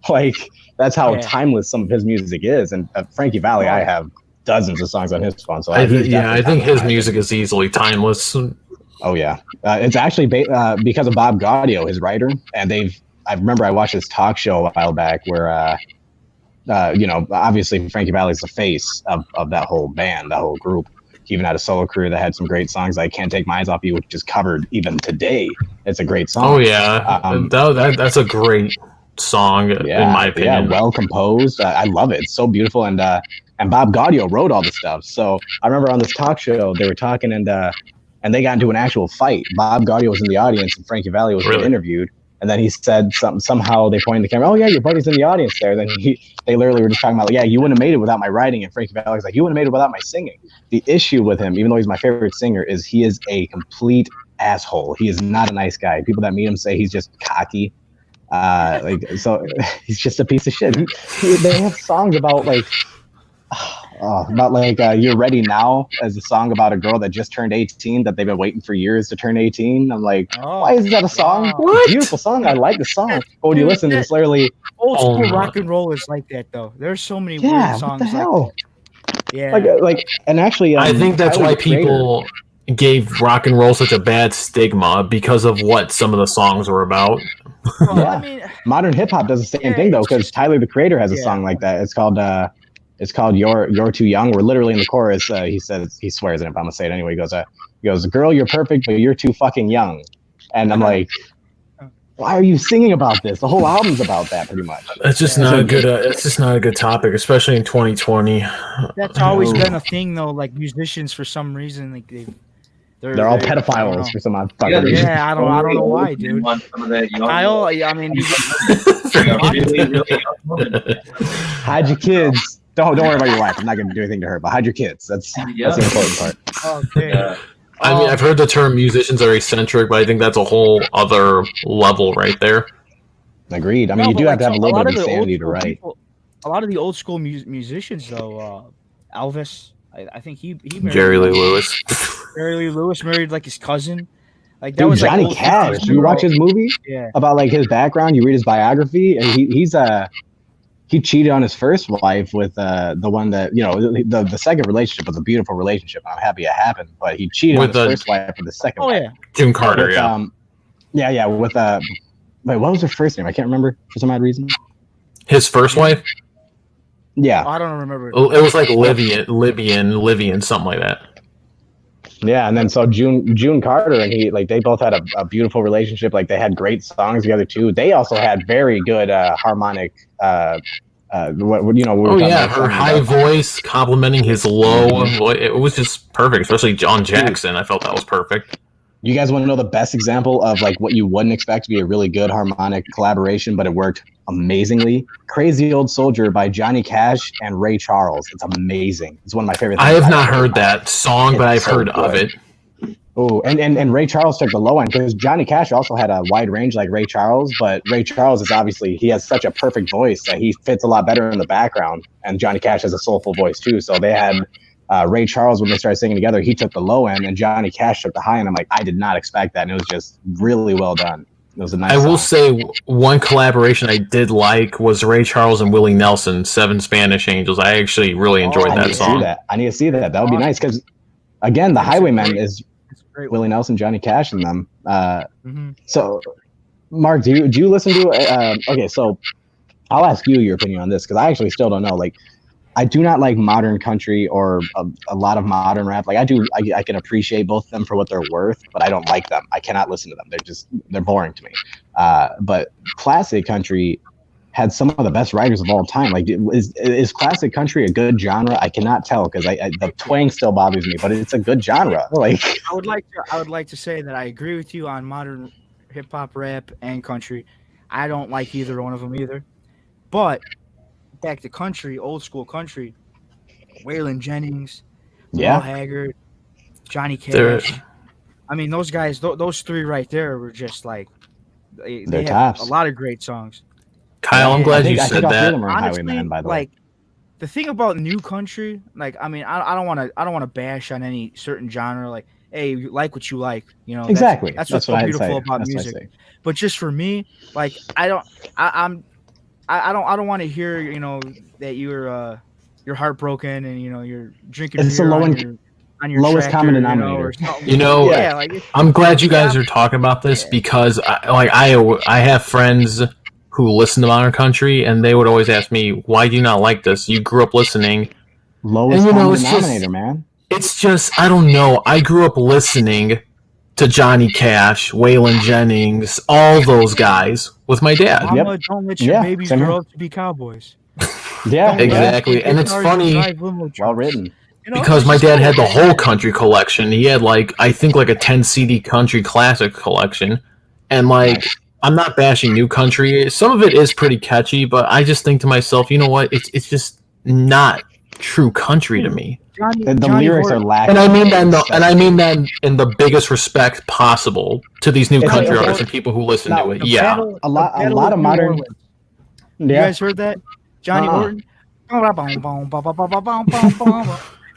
Like that's how timeless some of his music is. And Frankie Valli, I have dozens of songs on his phone. So I think his music is easily timeless. Oh yeah, it's actually because of Bob Gaudio, his writer, and I remember I watched this talk show a while back where obviously Frankie Valli's the face of that whole band, that whole group. He even had a solo career that had some great songs like Can't Take My Eyes Off You, which is covered even today. It's a great song. Oh, yeah. That's a great song, in my opinion. Yeah, well composed. I love it. It's so beautiful. And Bob Gaudio wrote all the stuff. So I remember on this talk show, they were talking and they got into an actual fight. Bob Gaudio was in the audience and Frankie Valli was being interviewed. And then he said something, somehow they pointed the camera, oh yeah, your buddy's in the audience there. Then they literally were just talking about, like, yeah, you wouldn't have made it without my writing. And Frankie Valli's like, you wouldn't have made it without my singing. The issue with him, even though he's my favorite singer, is he is a complete asshole. He is not a nice guy. People that meet him say he's just cocky. So he's just a piece of shit. They have songs about You're Ready Now as a song about a girl that just turned 18 that they've been waiting for years to turn 18. I'm like, why is that a song? Wow. What? Beautiful song. I like the song. But when you listen to it's literally old school rock and roll is like that though. There's so many weird songs what the hell? Yeah. And actually I think that's why people gave rock and roll such a bad stigma because of what some of the songs were about. Well, I mean, modern hip hop does the same thing though, because Tyler the Creator has a song like that. It's called You're Too Young. Where literally in the chorus, he says, he swears in it, but I'm gonna say it anyway. He goes, girl, you're perfect, but you're too fucking young. And I'm like, why are you singing about this? The whole album's about that, pretty much. It's just not a good. It's just not a good topic, especially in 2020. That's always been a thing, though. Like musicians, for some reason, like they're all pedophiles for some odd fucking reason. Yeah, I don't know why, dude. I mean, hide your kids. Don't worry about your wife. I'm not going to do anything to her, but hide your kids. That's the important part. Okay. Yeah. I mean, I've heard the term musicians are eccentric, but I think that's a whole other level right there. Agreed. I mean, you do have to have a little bit of insanity to write. A lot of the old school musicians, though, Elvis, I think he married Jerry Lee Lewis. Jerry Lee Lewis married like his cousin. Like that Dude, was Johnny like Cash. You watch his movie about like his background. You read his biography, and he cheated on his first wife with the one that the second relationship was a beautiful relationship. I'm happy it happened, but he cheated on his first wife with the second. Oh wife. Jim Carter. With wait, what was her first name? I can't remember for some odd reason. His first wife. Yeah, I don't remember. It was like Livian, something like that. Yeah, and then so June Carter and he, like, they both had a beautiful relationship. Like, they had great songs together too. They also had very good harmonic. Her high voice complimenting his low. It was just perfect, especially John Jackson. I felt that was perfect. You guys want to know the best example of like what you wouldn't expect to be a really good harmonic collaboration, but it worked amazingly. Crazy Old Soldier by Johnny Cash and Ray Charles. It's amazing. It's one of my favorite things. I have not heard that song, but I've It's so heard of good. it. Oh, and Ray Charles took the low end because Johnny Cash also had a wide range like Ray Charles, but Ray Charles is obviously, he has such a perfect voice that he fits a lot better in the background, and Johnny Cash has a soulful voice too. So they had Ray Charles, when they started singing together, he took the low end and Johnny Cash took the high end. I'm like, I did not expect that, and it was just really well done. It was a nice I will song. say one collaboration I did like was Ray Charles and Willie Nelson, Seven Spanish Angels. I actually really enjoyed I need that to song. see that. I need to see that. That would be nice because, again, the Highwaymen is It's a great Willie Nelson, Johnny Cash, and them. one. So, Mark, do you listen to? Okay, so I'll ask you your opinion on this because I actually still don't know. Like, I do not like modern country or a lot of modern rap. Like, I can appreciate both of them for what they're worth, but I don't like them. I cannot listen to them. They're boring to me. But classic country had some of the best writers of all time. Like, is classic country a good genre? I cannot tell because the twang still bothers me, but it's a good genre. Like, I would like to say that I agree with you on modern hip hop, rap, and country. I don't like either one of them either. But back to country, old school country, Waylon Jennings, yeah, Merle Haggard, Johnny They're- Cash. I mean, those guys, those three right there were just like they They're have tops. a lot of great songs. Kyle, I'm I glad think- you I said think all three of that. them are in Honestly, Highwayman, by the way. like the thing about new country, like I mean, I don't want to bash on any certain genre. Like, hey, you like what you like, you know. Exactly. That's what's so what I'd beautiful say. about That's what I'd music. say. But just for me, like I don't want to hear, you know, that you're heartbroken and you know you're drinking It's the beer low on and- your lowest tractor, common you know, denominator. or something. You know, yeah, like I'm glad you guys are talking about this because I have friends who listen to modern country and they would always ask me, why do you not like this? You grew up listening. Lowest And, you know, common it's just- denominator, man. It's just, I don't know. I grew up listening to Johnny Cash, Waylon Jennings, all those guys with my dad. Mama, don't let your Yeah, babies same here. grow up to be cowboys. Yeah, Don't let Exactly, them and get it's cars and funny- drive limo well trucks. written. You know, Because it's my just dad cool, had the man. whole country collection. He had like, I think like a 10 CD country classic collection. And like, I'm not bashing new country. Some of it is pretty catchy, but I just think to myself, you know what? It's just not true country to me. The Johnny lyrics are Horton. lacking. And I mean that in the biggest respect possible to these new It's country like- artists and people who listen Now, to it. The Yeah. Battle- A lot- the a Battle lot of New modern- Orleans. You Yeah, guys heard that? Johnny Uh-uh. Horton.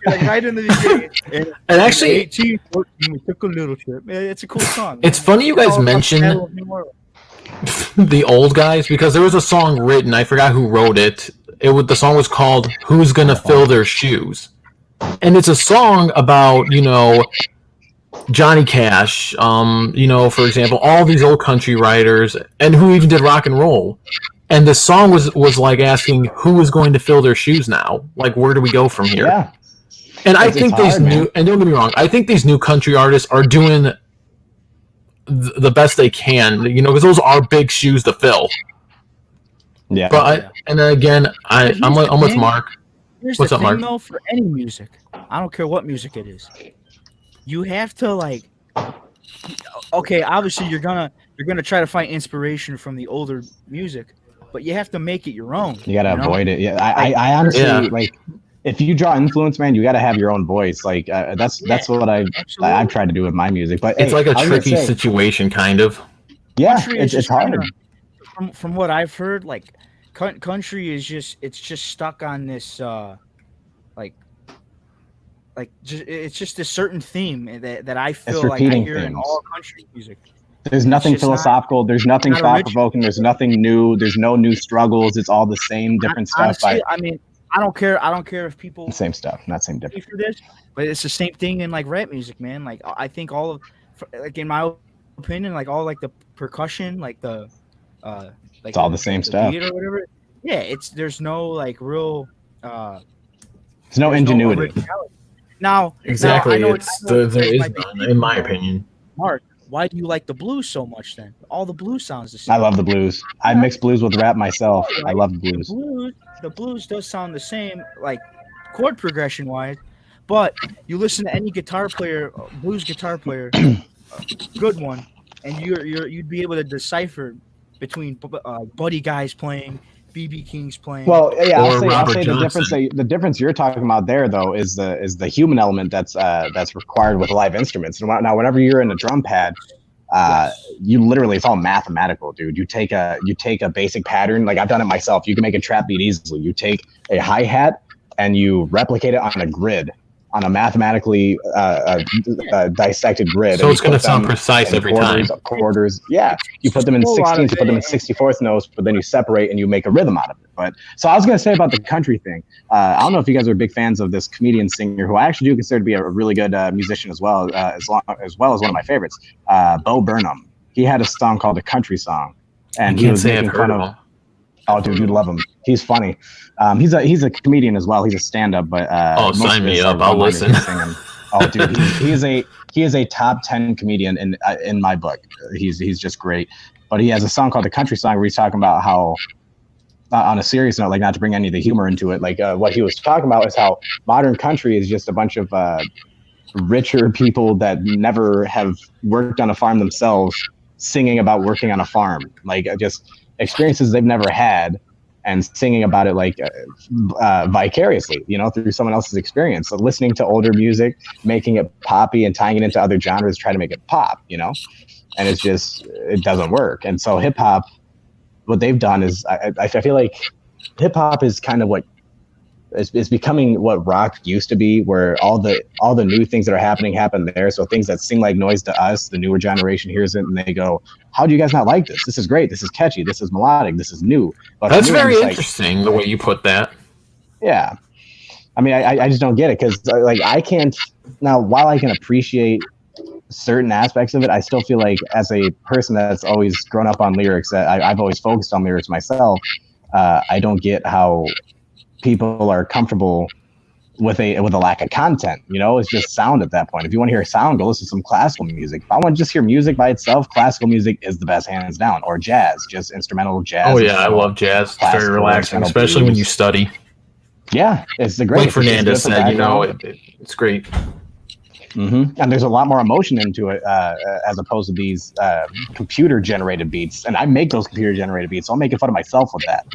Like right in the beginning. And actually, 1814, we took a little trip. Yeah, it's a cool song. it's funny you guys All about the mention Battle of New Orleans. the old guys because there was a song written, I forgot who wrote it. The song was called Who's Gonna Fill Their Shoes? And it's a song about, you know, Johnny Cash, you know, for example, all these old country writers and who even did rock and roll. And the song was like asking who is going to fill their shoes now? Like, where do we go from here? yeah. And I It's think hard, these man. new, and don't get me wrong, I think these new country artists are doing the best they can, you know, because those are big shoes to fill. Yeah. But and then again, I'm with thing. Mark. Here's What's the up, thing, Mark? though, for any music, I don't care what music it is. You have to like. Okay, obviously you're gonna try to find inspiration from the older music, but you have to make it your own. You gotta know? avoid it. Yeah, I honestly Yeah. like. If you draw influence, man, you gotta have your own voice. Like that's what I've tried to do with my music. But It's hey, like a I was gonna tricky say, situation, kind of. Yeah, Country is it's just kinda- hard. From what I've heard, like country is just stuck on this it's just a certain theme that I feel like I repeating hear in things. all country music. There's nothing just not- philosophical. There's nothing not thought original. provoking. There's nothing new. There's no new struggles. It's all the same different stuff. Honestly, I mean, I don't care if people Same stuff, not same different. pay for this, but it's the same thing in like rap music, man. Like I think all of, like in my opinion, like all like the percussion, like the, like It's all the same stuff. beat or whatever. Yeah, there's no like real. There's no there's no ingenuity. originality. Now, Exactly. Now, I know there it is might be none, in my opinion. Mark, why do you like the blues so much then? All the blues sounds the same. I love the blues. I mix blues with rap myself. I love the blues. The blues does sound the same, like chord progression wise, but you listen to any guitar player, blues guitar player, good one, and you'd be able to decipher between Buddy Guys playing, BB King's playing. Well, yeah, Or I'll Robert say Johnson. the difference you're talking about there though is the human element that's required with live instruments. And now, whenever you're in a drum pad, you literally, it's all mathematical, dude. You take a basic pattern, like I've done it myself. You can make a trap beat easily. You take a hi-hat and you replicate it on a grid, on a mathematically dissected grid. So and it's you going to put sound them precise in every time. quarters. Yeah, you put them in 16ths, you put them in 64th notes, but then you separate and you make a rhythm out of it. But so I was going to say about the country thing. I don't know if you guys are big fans of this comedian singer who I actually do consider to be a really good musician as well, as well as one of my favorites, Bo Burnham. He had a song called "The Country Song," and he was making fun of. Oh, dude, you'd love him. He's funny. He's a comedian as well. He's a stand-up, but sign me up. I'll listen. Oh, dude, he is a top 10 comedian in my book. He's just great. But he has a song called "The Country Song" where he's talking about how, on a serious note, like not to bring any of the humor into it, like what he was talking about is how modern country is just a bunch of richer people that never have worked on a farm themselves singing about working on a farm, like just experiences they've never had, and singing about it like vicariously, through someone else's experience. So listening to older music, making it poppy and tying it into other genres, try to make it pop, and it doesn't work. And so hip hop, what they've done is I feel like hip hop is kind of what is becoming what rock used to be, where all the new things that are happening happen there. So things that seem like noise to us, the newer generation hears it and they go, how do you guys not like this? This is great. This is catchy. This is melodic. This is new. But that's very interesting, the way you put that. Yeah. I mean, I just don't get it, because like I can't, now while I can appreciate certain aspects of it, I still feel like as a person that's always grown up on lyrics, that I've always focused on lyrics myself, I don't get how people are comfortable with a lack of content. It's just sound at that point. If you want to hear sound, go listen to some classical music. If I want to just hear music by itself, classical music is the best, hands down. Or jazz, just instrumental jazz. Oh yeah, I love jazz. It's very relaxing, especially when you study. Yeah, it's the great. Like Fernandez said, it's great. Mm-hmm. And there's a lot more emotion into it as opposed to these computer-generated beats. And I make those computer-generated beats, so I'm making fun of myself with that.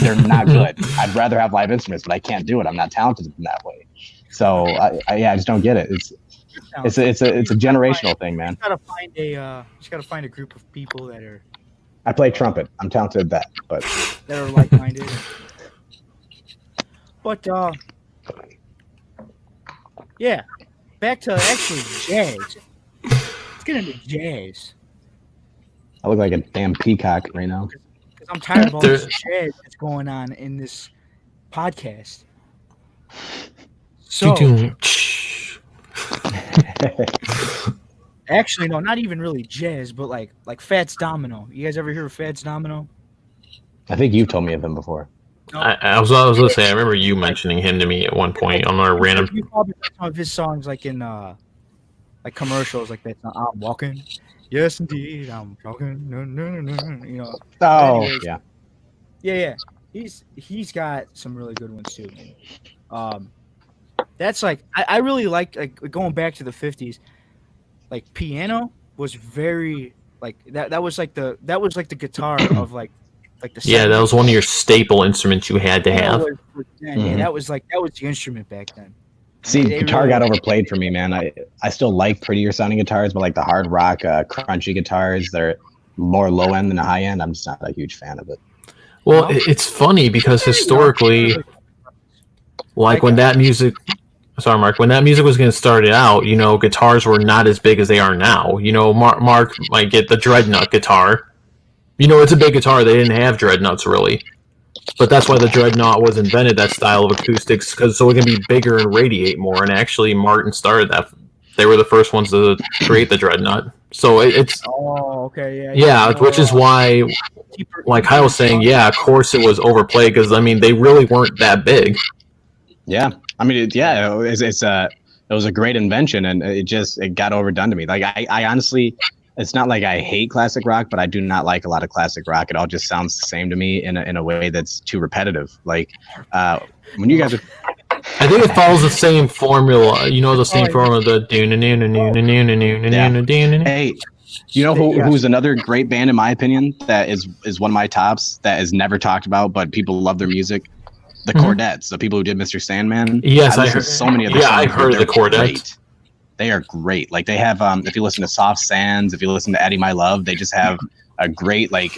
They're not good. I'd rather have live instruments, but I can't do it. I'm not talented in that way. So I just don't get it. It's a generational thing, man. Just gotta find a group of people that are. I play trumpet. I'm talented at that, but that are like-minded. But yeah. Back to actually jazz. Let's get into jazz. I look like a damn peacock right now. Because I'm tired of all this jazz that's going on in this podcast. So, actually, no, not even really jazz, but like Fats Domino. You guys ever hear of Fats Domino? I think you've told me of him before. No. I was going to say, I remember you mentioning him to me at one point on our random. You probably heard some of his songs like in like commercials, like that. I'm walking, yes indeed, I'm talking. No. Oh, anyways, yeah. He's got some really good ones too. That's like I really like going back to the 50s. Like piano was very like that. That was like the guitar of like the 70s. That was one of your staple instruments you had to have. Yeah, that was the instrument back then. See, guitar got overplayed for me, man. I still like prettier sounding guitars, but like the hard rock, crunchy guitars, they're more low end than a high end. I'm just not a huge fan of it. Well, it's funny because historically, like when that music. Sorry, Mark. When that music was getting started out, guitars were not as big as they are now. Mark might get the Dreadnought guitar. It's a big guitar. They didn't have Dreadnoughts really, but that's why the Dreadnought was invented. That style of acoustics, so it can be bigger and radiate more. And actually, Martin started that. They were the first ones to create the Dreadnought. So it's. Oh, okay, yeah. Which is why, like Kyle was saying, of course it was overplayed because they really weren't that big. Yeah, I mean, it was a great invention, and it got overdone to me. Like I honestly, it's not like I hate classic rock, but I do not like a lot of classic rock. It all just sounds the same to me in a way that's too repetitive. Like when you guys are, I think it follows the same formula. The same formula. The hey, You know Yeah. who's another great band in my opinion that is one of my tops that is never talked about, but people love their music. The Mhm. Chordettes, the people who did Mr. Sandman. Yes, I listened heard to so many of their yeah, songs. I heard They're the Chordettes. great. They are great. Like they have, if you listen to Soft Sands, if you listen to Eddie My Love, they just have a great like.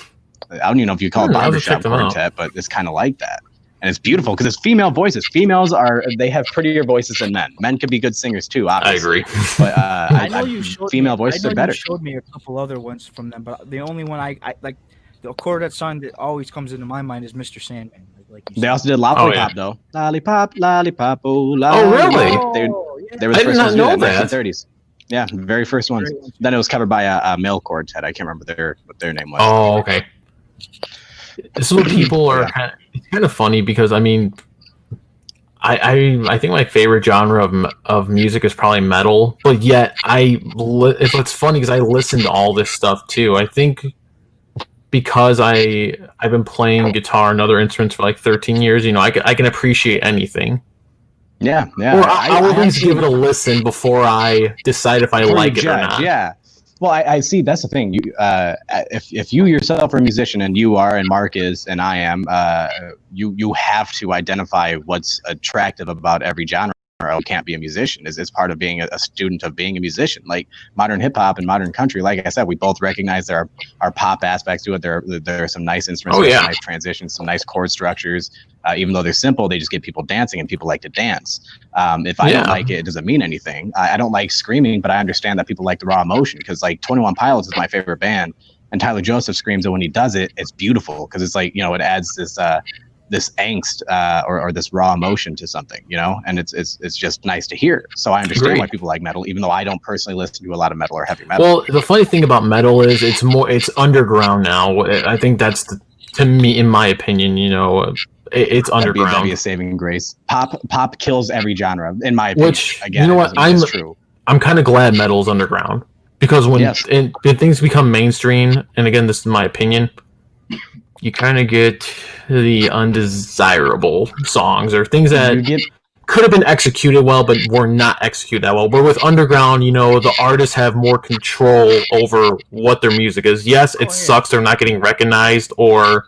I don't even know if you call it I'll have to check barbershop them out. quartet, but it's kind of like that. And it's beautiful because it's female voices. Females they have prettier voices than men. Men could be good singers too, I obviously. agree. But I know you showed female me, voices I know are better. You showed me a couple other ones from them, but the only one I like, the Chordette song that always comes into my mind is Mr. Sandman. Like you They said. also did Lollipop though. Lollipop, lollipop, oh, really? They Oh, yeah. were the I did first not ones to do know that in that. 1930s. Yeah, the very first ones. Then it was covered by a male quartet. I can't remember what their name was. Oh, okay. This is what people are. Yeah. It's kind of funny because I mean, I think my favorite genre of music is probably metal, but yet it's funny because I listen to all this stuff too. I think because I've been playing guitar and other instruments for like 13 years, you know, I can appreciate anything. Yeah. Or I will at least actually- give it a listen before I decide if I before you like it or judge, not. Yeah. Well, I see. That's the thing. You, if you yourself are a musician, and you are, and Mark is, and I am, you have to identify what's attractive about every genre. Or you can't be a musician. It's part of being a student of being a musician. Like modern hip hop and modern country. Like I said, we both recognize there are pop aspects to it. There are some nice instruments. Oh, yeah. Some nice transitions. Some nice chord structures. Even though they're simple, they just get people dancing, and people like to dance. If I don't Yeah. like it, it doesn't mean anything. I don't like screaming, but I understand that people like the raw emotion because like 21 Pilots is my favorite band, and Tyler Joseph screams, and when he does it, it's beautiful because it's like, you know, it adds this angst or this raw emotion to something, you know, and it's just nice to hear. So I understand Agreed. why people like metal, even though I don't personally listen to a lot of metal or heavy metal. Well, the funny thing about metal is it's underground now. I think that's to me, in my opinion, you know, it's that'd be underground. a saving grace. Pop kills every genre, in my opinion. Which, Again, you know it what, doesn't mean it's true. I'm kind of glad metal's underground because when Yes. when things become mainstream, and again, this is my opinion, you kind of get the undesirable songs or things that You get could have been executed well, but were not executed that well. But with underground, you know, the artists have more control over what their music is. Yes, it sucks they're not getting recognized or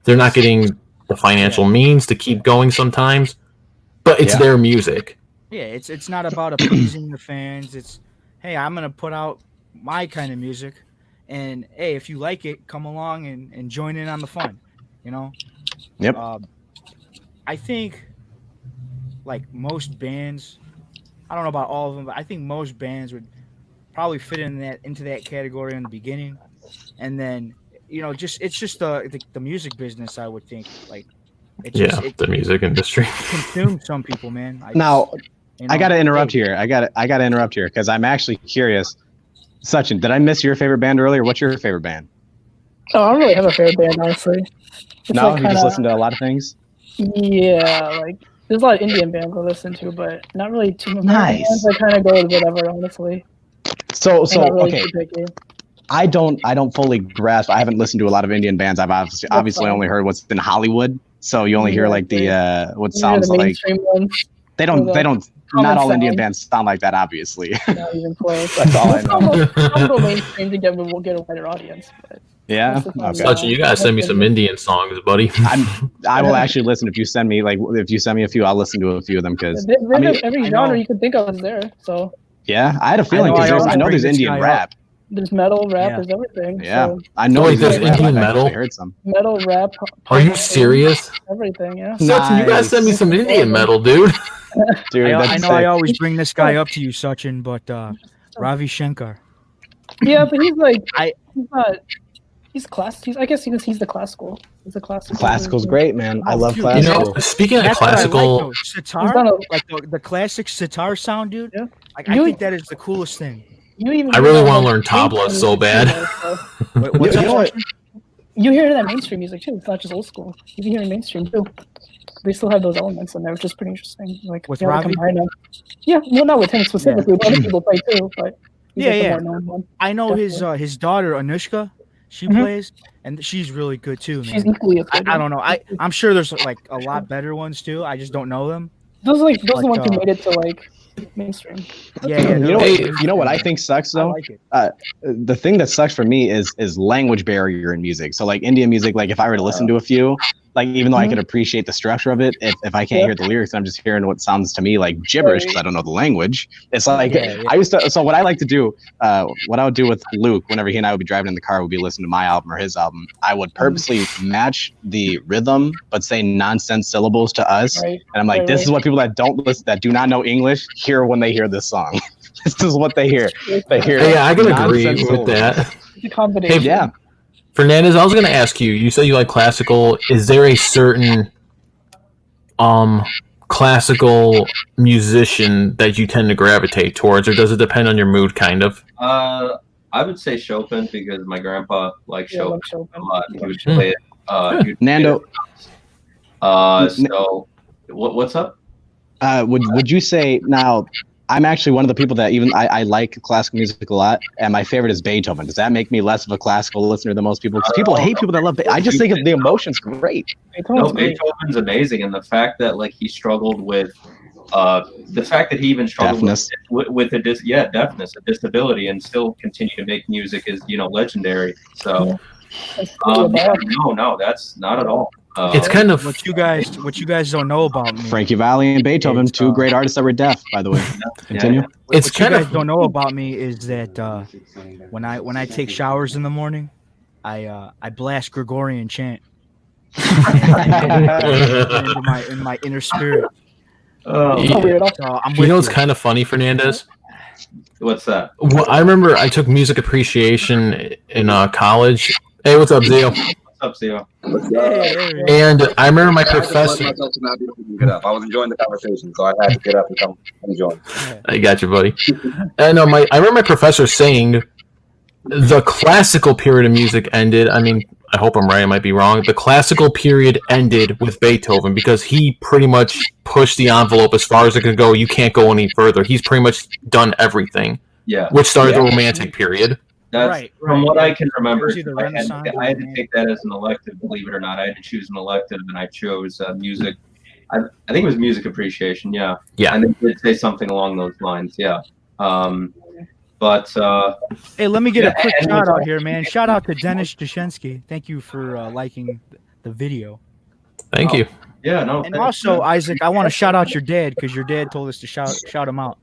they're not getting the financial means to keep going sometimes, but it's Yeah. their music. Yeah, it's not about appeasing the fans. It's, hey, I'm gonna put out my kind of music, and hey, if you like it, come along and join in on the fun. You know. Yep. I think, like most bands, I don't know about all of them, but I think most bands would probably fit into that category in the beginning, and then, you know, it's just the music business. I would think like it just The music industry. consumes some people, man. now. You I know, got to interrupt hey, here. I got to interrupt here because I'm actually curious. Sachin, did I miss your favorite band earlier? What's your favorite band? Oh, I don't really have a favorite band, honestly. It's No, like you just kinda- listen to a lot of things. Yeah, like there's a lot of Indian bands I listen to, but not really too many. Nice. Bands I kind of go with whatever, honestly. So I'm not really okay, too picky. I don't fully grasp. I haven't listened to a lot of Indian bands. I've obviously fine. only heard what's in Hollywood. So you only hear Yeah, like the what You hear sounds the like mainstream ones, they don't Common not all Indian Sound. bands sound like that. Obviously, not even close. that's all I know. I'll go mainstream to get a wider audience. But Yeah. most of the time, Okay. Sachin, you gotta send me some Indian songs, buddy. I will actually listen if you send me a few. I'll listen to a few of them because every I genre know. you could think of is there. So yeah, I had a feeling know I because always I know bring there's this Indian guy rap. there's metal, rap, Yeah. there's everything. Yeah, So I know Wait, there's there's Indian rap. I metal? actually heard some. metal, rap. Are you punk, serious? Everything, yeah. Sachin, you gotta Nice. send me some Indian metal, dude. Dude, I that's know I sick. always bring this guy up to you, Sachin, but Ravi Shankar. Yeah, but he's like I- he's not. He's I guess he's the classical. He's a classical. Classical's great, man. I love Dude, You classical. know, speaking of That's what I classical, like, though. He's Sitar, done a- like the classic sitar sound, dude. Yeah. Like I You- think that is the coolest thing. You even I hear really that, wanna like, learn tabla mainstream so music bad. too, though, so Wait, what's You that, know what? Sachin? you hear that mainstream music too. It's not just old school. You can hear it mainstream too. They still have those elements in there, which is pretty interesting. Like With you know, they Ravi? combine them. Yeah, well, not with him specifically, but other people play too. But he's Yeah, like the yeah. more known one. I know Definitely. his daughter Anushka. She Mhm. plays, and she's really good too, man. She's equally as good. I don't know. I'm sure there's like a lot better ones too. I just don't know them. Those are the But, ones who made it to like mainstream. Yeah, yeah. You know, Hey, you know what I think sucks I though. like it. The thing that sucks for me is language barrier in music. So like Indian music, like if I were to listen to a few, like even though I could appreciate the structure of it, if I can't hear the lyrics, I'm just hearing what sounds to me like gibberish because I don't know the language. It's like Yeah, yeah. I used to. So what I like to do, what I would do with Luke, whenever he and I would be driving in the car, would be listening to my album or his album. I would purposely match the rhythm, but say nonsense syllables to us. Right. And I'm like, Right, this right. is what people that don't listen, that do not know English, hear when they hear this song. This is what they hear. They hear. Hey, I can agree nonsense with syllables. that. It's a combination. Yeah. Fernandez, I was going to ask you. You say you like classical. Is there a certain classical musician that you tend to gravitate towards, or does it depend on your mood? Kind of. I would say Chopin because my grandpa liked Yeah, I Chopin love a Chopin. lot. He would play it. He would play Nando, it. So what's up? would you say now? I'm actually one of the people that even I like classical music a lot, and my favorite is Beethoven. Does that make me less of a classical listener than most people? Because people hate people that love. I just think of the emotion's great. No, Beethoven's great. Beethoven's amazing, and the fact that like he struggled with, the fact that he even struggled Deafness. with deafness, a disability, and still continue to make music is legendary. So, That's pretty yeah, bad. no, that's not at all. It's kind of What you guys don't know about me. Frankie Valli and Beethoven, It's, two great artists that were deaf, by the way. Continue. It's What you kind guys of don't know about me is that when I take showers in the morning, I blast Gregorian chant in my inner spirit. Oh, Yeah. Weird. So I'm You with know what's kind of funny, Fernandez? what's that? Well, I remember I took music appreciation in college. Hey, what's up, Zio? What's up, Theo? And I remember my professor. myself to not be able to get up. I was enjoying the conversation, so I had to get up and come and join. I got you, buddy. And I remember my professor saying the classical period of music ended. I mean, I hope I'm right. I might be wrong. The classical period ended with Beethoven because he pretty much pushed the envelope as far as it could go. You can't go any further. He's pretty much done everything, Yeah, which started the Romantic period. that's Right, from right, what yeah. I can remember. It was either I had Renaissance I had or to take that as an elective, believe it or not. I had to choose an elective, and I chose music. I think it was music appreciation. Yeah. Yeah. And they did say something along those lines. Yeah. But Hey, let me get a Yeah, quick and shout what's out up? here, man. Shout out to Dennis Dashensky. Thank you for liking the video. Thank you. yeah, no. And also, Isaac, I want to shout out your dad because your dad told us to shout him out.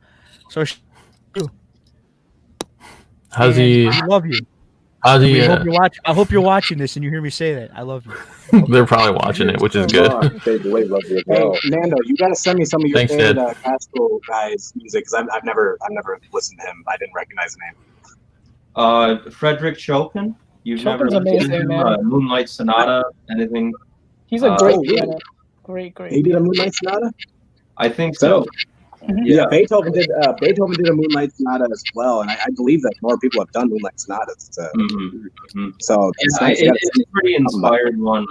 So How's and he? we love you. How's he? I hope you're watching this and you hear me say that. I love you. They're probably watching it, which is good. Take away lovely as Hey, well. Nando, you gotta send me some of your Thanks, favorite Dad. classical guys' music because I've never listened to him. I didn't recognize the name. Frederick Chopin. You've Chopin's never listened amazing, to him? man. Moonlight Sonata, anything? He's a Oh, great really? pianist. Great. He did a Moonlight Sonata. I think so. Yeah, Beethoven did a Moonlight Sonata as well, and I believe that more people have done Moonlight Sonatas. Mhm. So Yeah, it's nice. You gotta it's a pretty inspired one.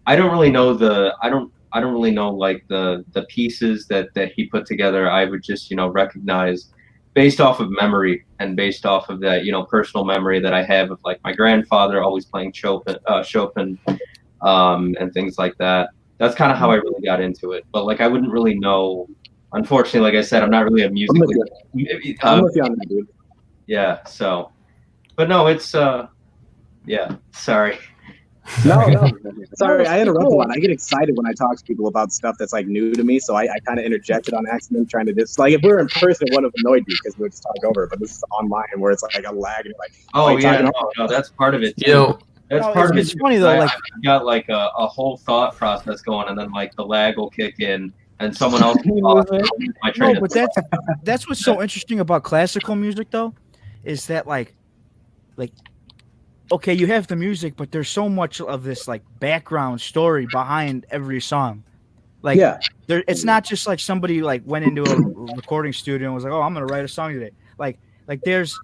I don't really know I don't really know like the pieces that he put together. I would just recognize based off of memory and based off of that personal memory that I have of like my grandfather always playing Chopin, and things like that. That's kind of how I really got into it. But like I wouldn't really know. Unfortunately, like I said, I'm not really a music. I'm with you on that, dude. Yeah. So, but no, it's yeah. Sorry. No. Sorry, I interrupt a lot. I get excited when I talk to people about stuff that's like new to me, so I kind of interjected on accident, trying to just like if we were in person, it would have annoyed you because we would just talk over. But this is online where it's like a lag, and you're like, Oh you yeah, talking no, that's part of it. Too. You know, That's No, part of it. it's too, funny, 'cause though, I- like- I've got like a whole thought process going, and then like the lag will kick in, and someone else will talk, and I'll lose my train No, of but thought. that's what's so interesting about classical music, though, is that like okay, you have the music, but there's so much of this like background story behind every song. Like, yeah, it's not just like somebody like went into a recording studio and was like, "Oh, I'm gonna write a song today." Like there's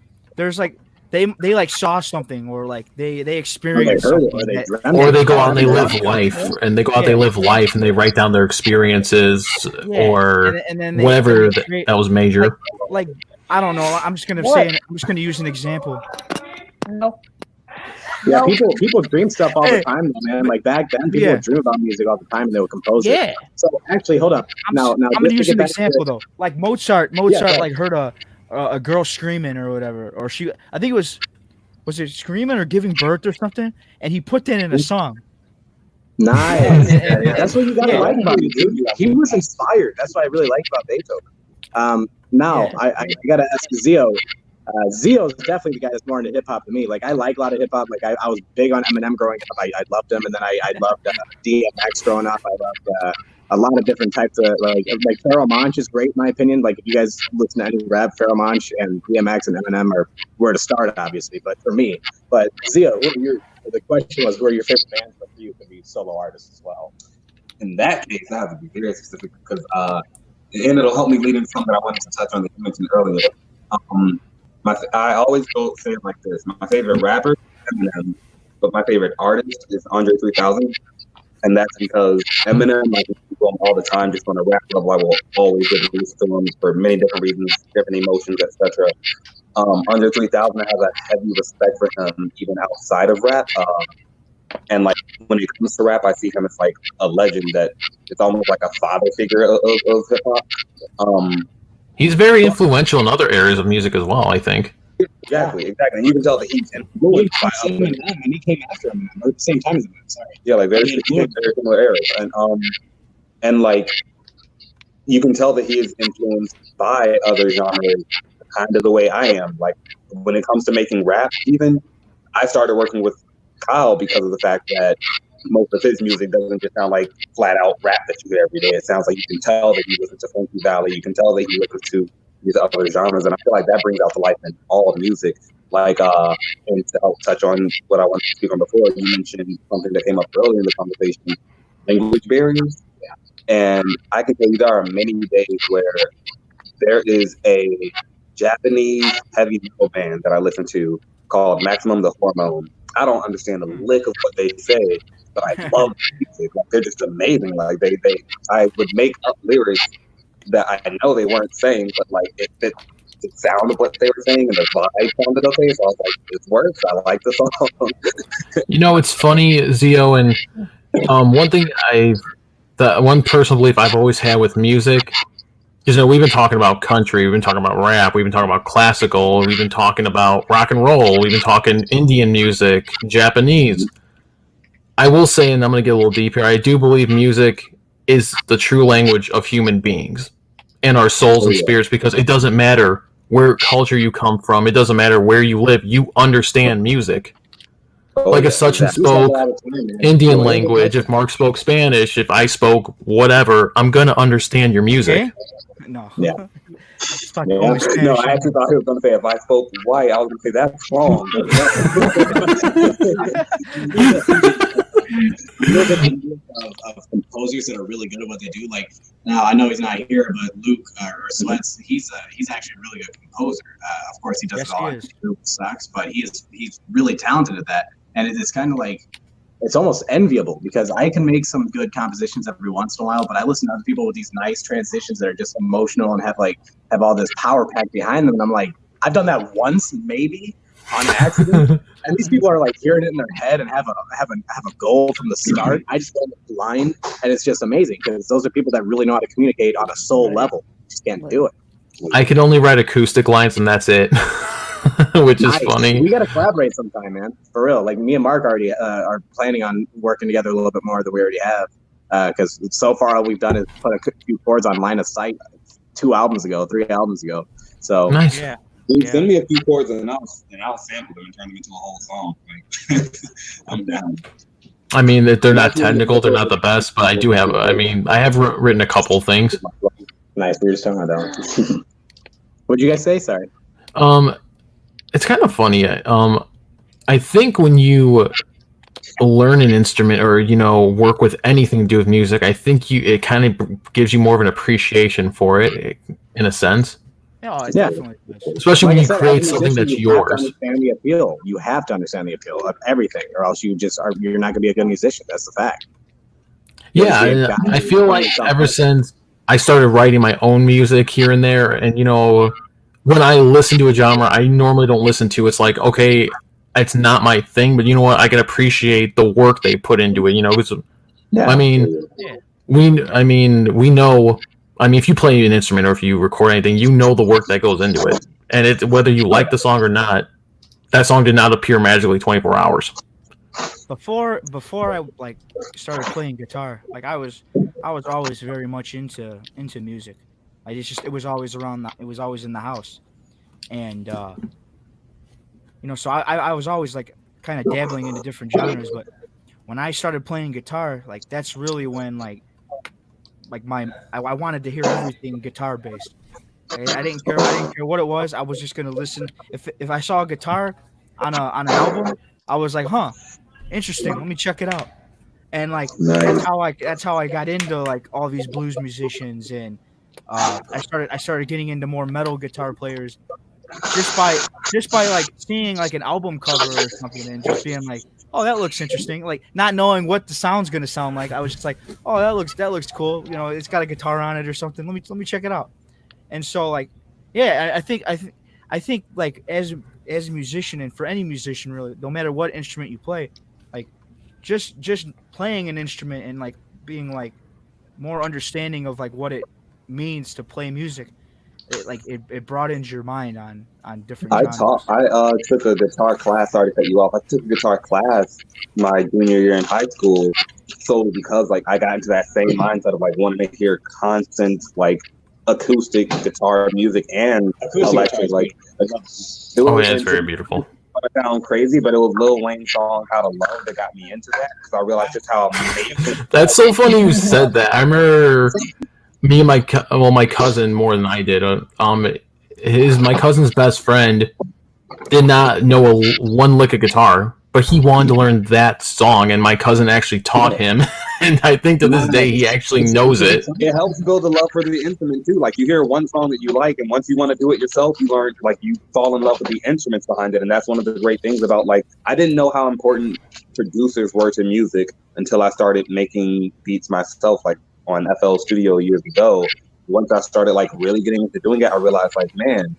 like they like saw something or like they experienced heard something it, or they that- dreamt or it. they go out and they live life, and they go out, they live life, and they write down their experiences Yeah, or and then whatever they create- that was major. like I don't know. I'm just gonna What? use an example. No. Yeah, people dream stuff all the time, though, man. Like back then, people Yeah. would dream about music all the time, and they would compose it. Yeah. So actually, hold up. Now, I'm just gonna to use get an back to example though. Like Mozart go like heard a girl screaming or whatever, or I think it was it screaming or giving birth or something, and he put that in a song. Nice. Yeah. That's what you gotta Yeah. like about it, dude. He was inspired. That's what I really like about Beethoven. Now Yeah. I gotta ask Zio. Zio is definitely the guy that's more into hip hop than me. Like I like a lot of hip hop. Like I was big on Eminem growing up. I loved him, and then I loved DMX growing up. I loved a lot of different types of like Pharoah Monch is great in my opinion. Like if you guys listen to any rap, Pharoah Monch and DMX and Eminem are where to start, obviously. But for me, Zio, the question was, who are your favorite bands? But for you, could be solo artists as well. In that case, I have to be very specific because, and it'll help me lead into something I wanted to touch on that you mentioned earlier. I always go say it like this: my favorite rapper, Eminem, but my favorite artist is Andre 3000, and that's because Eminem, I can speak to him all the time, just on a rap level. I will always get released to him for many different reasons, different emotions, etc. Andre 3000, I have a heavy respect for him, even outside of rap. And like when it comes to rap, I see him as like a legend that it's almost like a father figure of hip hop. He's very influential in other areas of music as well, I think. Exactly. And you can tell that he's influenced by others. And he came after Eminem at the same time as Eminem. Sorry. Yeah, like very similar areas, and like you can tell that he is influenced by other genres, kind of the way I am. Like when it comes to making rap, even I started working with Kyle because of the fact that most of his music doesn't just sound like flat out rap that you hear every day. It sounds like you can tell that he listens to Funky Valley. You can tell that he listens to these other genres, and I feel like that brings out the life in all the music. Like, and to help touch on what I wanted to speak on before, you mentioned something that came up earlier in the conversation, language barriers. And I can tell you there are many days where there is a Japanese heavy metal band that I listen to called Maximum the Hormone. I don't understand a lick of what they say, but I love the music. Like, they're just amazing. Like I would make up lyrics that I know they weren't saying, but like it fit the sound of what they were saying and the vibe sounded okay. So I was like, this works. I like the song. You know, it's funny, Zio, and one personal belief I've always had with music is, you know, we've been talking about country, we've been talking about rap, we've been talking about classical, we've been talking about rock and roll, we've been talking Indian music, Japanese. I will say, and I'm going to get a little deep here, I do believe music is the true language of human beings and our souls and spirits, because it doesn't matter where culture you come from, it doesn't matter where you live, you understand music. Like if Sachin spoke Indian language, if Mark spoke Spanish, if I spoke whatever, I'm going to understand your music. Okay? No. Yeah. It's like Yeah. only Spanish. No, I actually thought he was going to say if I spoke white, I was going to say that's wrong. of composers that are really good at what they do. Like now, I know he's not here, but Luke or Sweats, he's actually a really good composer. Of course, he does Yes, it all. he is. It sucks, but he's really talented at that. And it's kind of like it's almost enviable because I can make some good compositions every once in a while, but I listen to other people with these nice transitions that are just emotional and have all this power packed behind them, and I'm like, I've done that once, maybe on accident. And these people are like hearing it in their head and have a goal from the start. I just go blind, and it's just amazing because those are people that really know how to communicate on a soul level. Just can't do it. I can only write acoustic lines and that's it. Which is Nice. funny. We got to collaborate sometime, man. For real. Like me and Mark already are planning on working together a little bit more than we already have. Because so far all we've done is put a few chords on Line of Sight 3 albums ago. So Nice. Yeah. Dude, Yeah. send me a few chords and I'll sample them and turn them into a whole song. Like, I'm down. I mean, they're not technical, they're not the best, but I do have, I have written a couple things. nice. We were just talking about that. What'd you guys say? Sorry. It's kind of funny. I think when you learn an instrument or, you know, work with anything to do with music, I think it kind of gives you more of an appreciation for it, in a sense. No, it Yeah. definitely is. Especially Like when I you said, create as a something musician, that's you have to yours. understand the appeal. You have to understand the appeal of everything, or else you're not going to be a good musician. That's the fact. Yeah, and I feel like ever since I started writing my own music here and there, and, you know, when I listen to a genre I normally don't listen to, it's like, okay, it's not my thing, but you know what? I can appreciate the work they put into it. You know, Yeah. I mean, we know. I mean, if you play an instrument or if you record anything, you know the work that goes into it, and it whether you like the song or not, that song did not appear magically 24 hours. Before I like started playing guitar, like I was always very much into music. It was always it was always in the house, and so I was always like kind of dabbling into different genres. But when I started playing guitar, like that's really when like I wanted to hear everything guitar based. I didn't care what it was. I was just gonna listen. If I saw a guitar on an album, I was like, huh, interesting. Let me check it out. And like Nice. that's how I got into like all these blues musicians, and I started getting into more metal guitar players just by like seeing like an album cover or something and just being like, oh, that looks interesting. Like not knowing what the sound's gonna sound like, I was just like, oh, that looks cool. You know, it's got a guitar on it or something. Let me check it out. And so like, yeah, I think like as a musician, and for any musician really, no matter what instrument you play, like just playing an instrument and like being like more understanding of like what it means to play music, it broadens your mind on different genres. I took a guitar class. Sorry to cut you off. I took a guitar class my junior year in high school solely because like I got into that same mindset of like wanting to hear constant like acoustic guitar music and electric. Like it was It's very beautiful. gonna sound crazy, but it was Lil Wayne's song "How to Love" that got me into that because I realized just how amazing. That's so funny you said that. I remember me and my cousin more than I did. My cousin's best friend did not know one lick of guitar, but he wanted to learn that song, and my cousin actually taught him. And I think to this day he actually knows it. It helps build a love for the instrument too. Like you hear one song that you like, and once you want to do it yourself, you learn like you fall in love with the instruments behind it. And that's one of the great things about like I didn't know how important producers were to music until I started making beats myself, like on FL Studio years ago. Once I started like really getting into doing it, I realized like, man,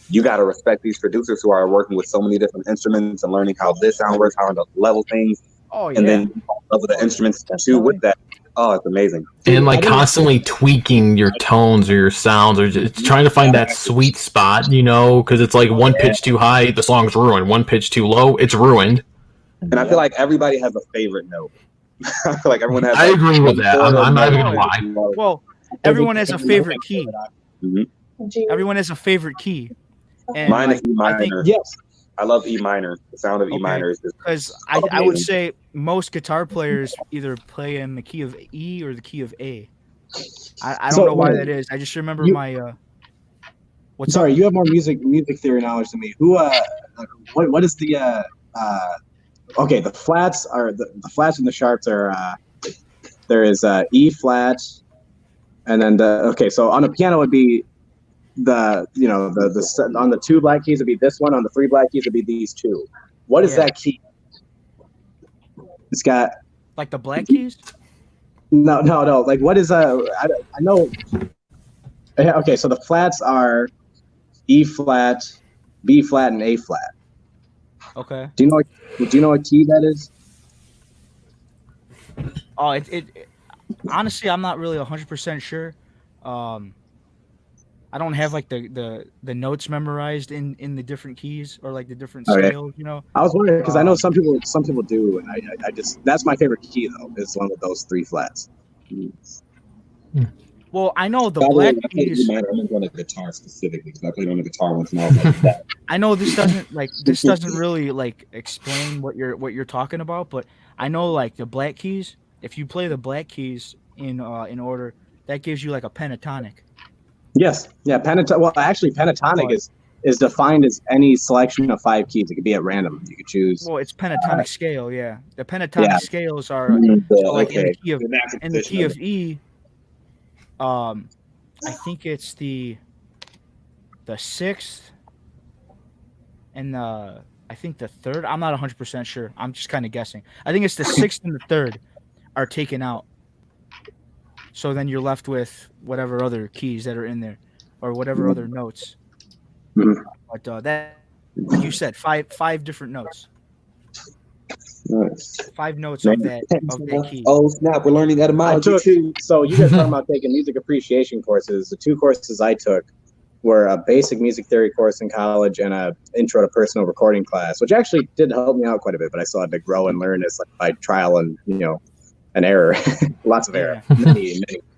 you got to respect these producers who are working with so many different instruments and learning how this sound works, how to level things. Oh yeah. And then love with the instruments too with that. Oh, it's amazing. And like constantly tweaking your tones or your sounds, or just trying to find that sweet spot, you know, because it's like one pitch too high, the song's ruined. One pitch too low, it's ruined. And I feel like everybody has a favorite note. I feel like everyone has. I agree with that. I'm not even gonna lie. Well, everyone has a favorite key. Mhm. Everyone has a favorite key. And Mine is like, E minor. I think Yes. I love E minor. The sound of E Okay. minor is just because I would say most guitar players either play in the key of E or the key of A. I don't So, know why like, that is. I just remember you- my what's Sorry, up? you have more music theory knowledge than me. Who what is the okay, the flats are the flats and the sharps are there is E flat, and then so on a piano would be the on the two black keys would be this one, on the three black keys would be these two. What is Yeah. that key? It's got Like the black keys? no. Like what is I know. Okay, so the flats are E flat, B flat, and A flat. Okay. Do you know what key that is? Oh, it honestly, I'm not really 100% sure. I don't have like the notes memorized in the different keys or like the different Okay. scales, you know. I was wondering because I know some people do, and I just that's my favorite key though. Is one with those three flats. Well, I know the By the way, black I played keys. E minor. I'm on the guitar specifically because I played on the guitar once and I was like that. I know this doesn't really like explain what you're talking about, but I know like the black keys. If you play the black keys in order, that gives you like a pentatonic. Yes, yeah. Well, actually, pentatonic is defined as any selection of 5 keys. It could be at random. You could choose. Well, it's pentatonic scale, yeah. The pentatonic Yeah. scales are So, like in okay. the key of The natural in the position key of of E. I think it's the sixth and I think the third. I'm not 100% sure. I'm just kind of guessing. I think it's the sixth and the third are taken out. So then you're left with whatever other keys that are in there, or whatever other notes. Mhm. But like you said, five different notes. Nice. 5 notes Man. of that key. Oh snap! We're learning I etymology took, too. so you guys talking about taking music appreciation courses. The 2 courses I took were a basic music theory course in college and a intro to personal recording class, which actually did help me out quite a bit, but I still had to grow and learn this by trial and, an error, lots of error,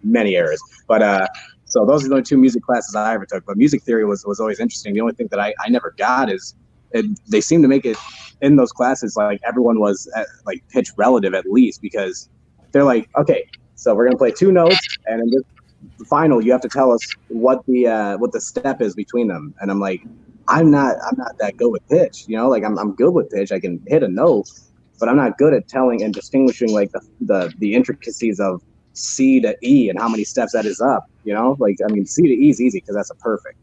many errors. But, so those are the only 2 music classes I ever took, but music theory was always interesting. The only thing that I never got is they seem to make it in those classes like everyone was like pitch relative at least, because they're like, okay, so we're gonna play 2 notes, and in the final you have to tell us what the step is between them. And I'm like, I'm not that good with pitch, like I'm good with pitch. I can hit a note, but I'm not good at telling and distinguishing like the intricacies of C to E and how many steps that is up. Like, I mean, C to E is easy because that's a perfect,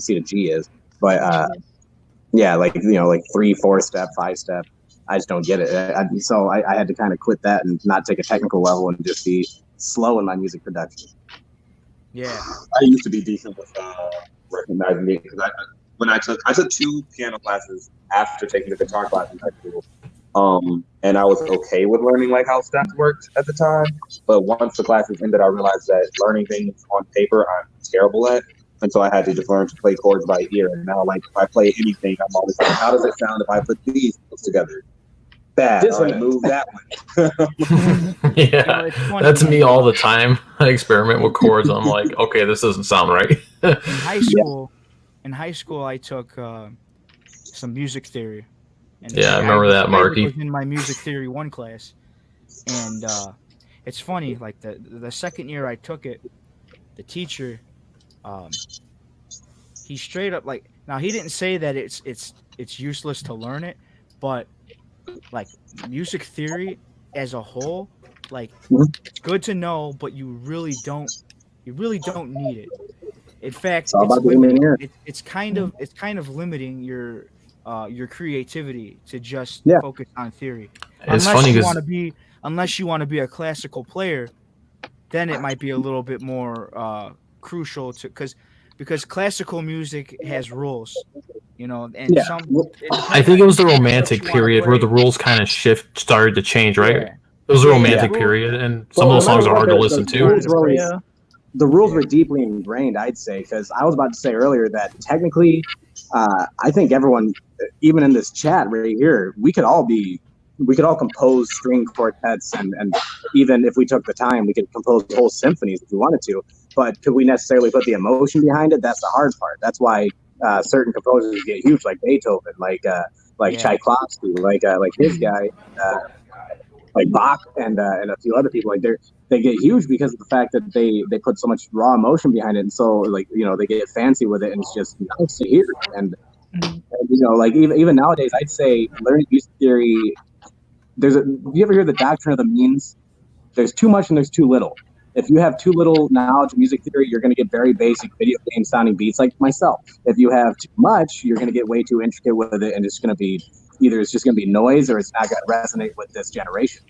C to G is, but yeah, like 3, 4 step, 5 step. I just don't get it. So I had to kind of quit that and not take a technical level and just be slow in my music production. Yeah. I used to be decent with recognizing it because I took 2 piano classes after taking the guitar class in high school. And I was okay with learning like how steps worked at the time. But once the classes ended, I realized that learning things on paper I'm terrible at. And so I had to just learn to play chords by ear. And now, like, if I play anything, I'm always like, how does it sound if I put these together? Bad. All right, move that one. Yeah, that's me all the time. I experiment with chords. I'm like, okay, this doesn't sound right. In high school, I took some music theory. And I remember that, Marky. Was in my music theory 1 class, and it's funny. Like the second year I took it, the teacher, he straight up now he didn't say that it's useless to learn it, but like music theory as a whole, like it's good to know, but you really don't need it. In fact, it's kind of limiting your creativity to just focus on theory. It's funny Unless you want to be a classical player, then it might be a little bit more crucial because classical music has rules, and I think it was the Romantic period where the rules kind of started to change, right? Yeah. It was a Romantic period, and some of those songs are hard to listen to. The rules were deeply ingrained, I'd say, because I was about to say earlier that technically, I think everyone, even in this chat right here, we could all compose string quartets, and even if we took the time, we could compose whole symphonies if we wanted to. But could we necessarily put the emotion behind it? That's the hard part. That's why certain composers get huge, like Beethoven, like Tchaikovsky, like this guy, like Bach, and a few other people. Like they get huge because of the fact that they put so much raw emotion behind it, and so they get fancy with it, and it's just nice to hear. And like even nowadays, I'd say learning music theory. Do you ever hear the doctrine of the means? There's too much and there's too little. If you have too little knowledge of music theory, you're going to get very basic video game sounding beats like myself. If you have too much, you're going to get way too intricate with it, and it's going to be either it's just going to be noise or it's not going to resonate with this generation.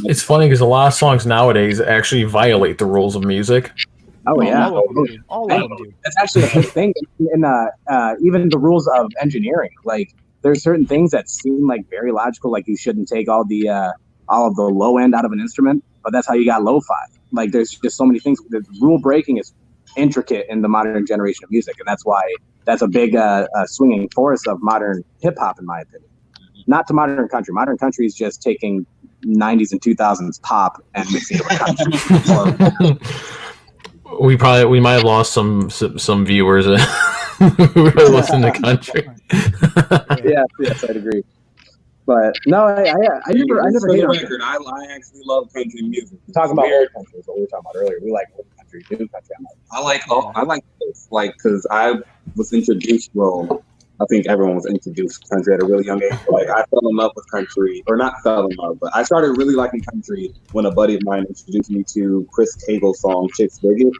It's funny because a lot of songs nowadays actually violate the rules of music. Oh yeah, all of them do. That's actually a big thing in even the rules of engineering. Like there's certain things that seem like very logical, like you shouldn't take all of the low end out of an instrument, but that's how you got lo-fi. Like there's just so many things. The rule breaking is intricate in the modern generation of music, and that's why that's a big swinging force of modern hip hop, in my opinion. Not to modern country. Modern country is just taking 90s and 2000s pop and mixing it with country. We might have lost some viewers who really listen to country. Yes, I'd agree. But no, I never hate record. I actually love country music. Talking about old country is what we were talking about earlier. We like old country, new country. I like this, because I was introduced. Well, I think everyone was introduced to country at a really young age. Like I fell in love with country, or not fell in love, but I started really liking country when a buddy of mine introduced me to Chris Cagle's song "Chicks Dig It."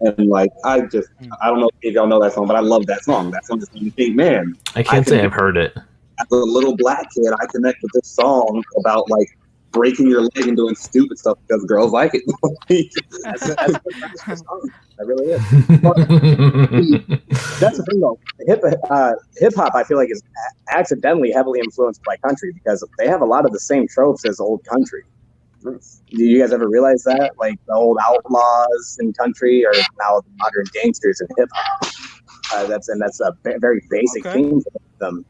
And I don't know if y'all know that song, but I love that song. That song just made me think, man. I can't say I've heard it. As a little black kid, I connect with this song about breaking your leg and doing stupid stuff because girls like it. That's a song. That really is. That's the thing, though. Hip hop, I feel like, is accidentally heavily influenced by country because they have a lot of the same tropes as old country. Do you guys ever realize that? Like the old outlaws in country are now modern gangsters in hip hop. That's a very basic theme for them.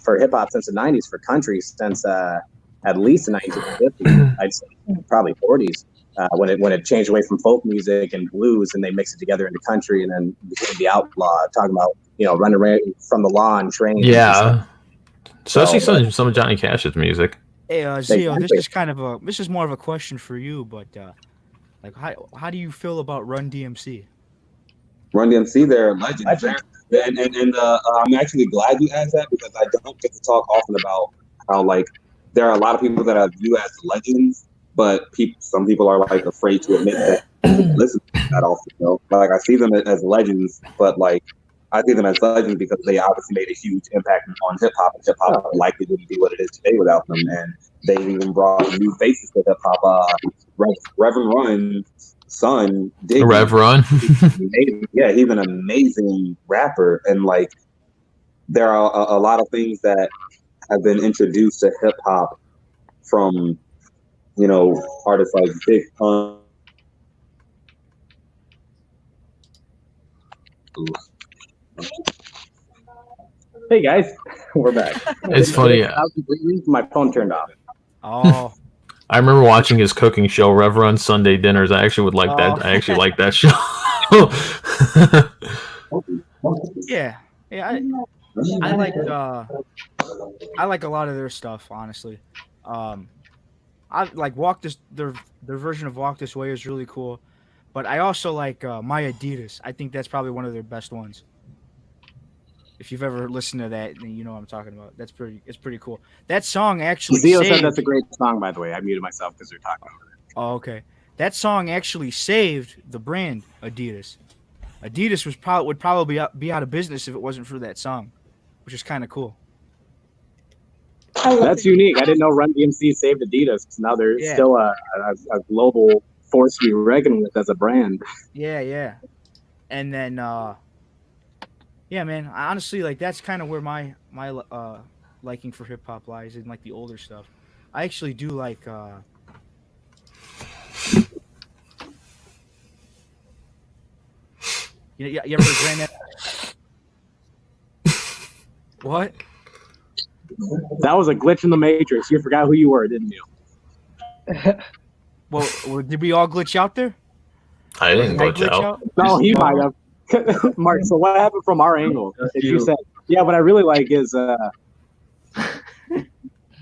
For hip hop since the '90s, for country since at least the 1950s, I'd say probably 40s. When it changed away from folk music and blues, and they mixed it together into country, and then became the outlaw, talking about running away from the law and trains. Yeah, especially some of Johnny Cash's music. Hey, Zio, this is more of a question for you, but like, how do you feel about Run DMC? Run DMC, they're legends. And I'm actually glad you asked that because I don't get to talk often about how like there are a lot of people that I view as legends, but some people are like afraid to admit that. Listen to that often. Like I see them as legends, but like I see them as legends because they obviously made a huge impact on hip hop, and hip hop likely wouldn't be what it is today without them. And they even brought new faces to hip hop. Reverend Run's son, Diggy, Rev Run. Yeah, he's an amazing rapper, and like there are a lot of things that have been introduced to hip hop from artists like Big Pun. Hey guys, we're back. It's funny. My phone turned off. Oh, I remember watching his cooking show, Rev Run Sunday Dinners. I actually would like that. I actually like that show. yeah. I like a lot of their stuff, honestly. I like their version of Walk This Way is really cool, but I also like My Adidas. I think that's probably one of their best ones. If you've ever listened to that, then you know what I'm talking about. It's pretty cool. That song actually Zio said that's a great song, by the way. I muted myself because they're talking over it. Oh, okay. That song actually saved the brand Adidas. Adidas would probably be out of business if it wasn't for that song, which is kind of cool. That's unique. I didn't know Run DMC saved Adidas. Now they're still a global force to be reckoned with as a brand. Yeah. And then, yeah, man. Honestly, like that's kind of where my liking for hip hop lies, in like the older stuff. I actually do like. You ever heard Grandmaster? What? That was a glitch in the Matrix. You forgot who you were, didn't you? Well, did we all glitch out there? I didn't glitch out. No, he might have. Mark, so what happened from our angle? You said, yeah, what I really like is...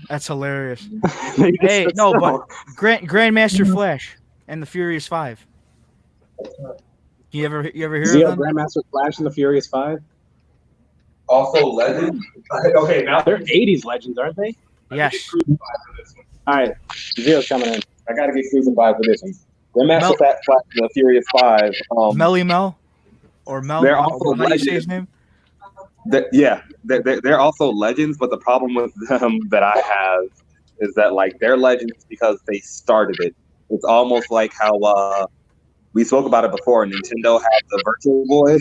That's hilarious. Hey, no, but Grandmaster Flash and the Furious 5. You ever hear Zio, of them? Grandmaster Flash and the Furious 5? Also legends. Okay, now They're 80s legends, aren't they? Yes. All right, Zio's coming in. I gotta get cruising by for this one. Grandmaster Flash and the Furious 5. Melly Mel? Or Mel? They're also how do you say his name? They're also legends, but the problem with them that I have is that like they're legends because they started it. It's almost like how we spoke about it before. Nintendo had the Virtual Boy.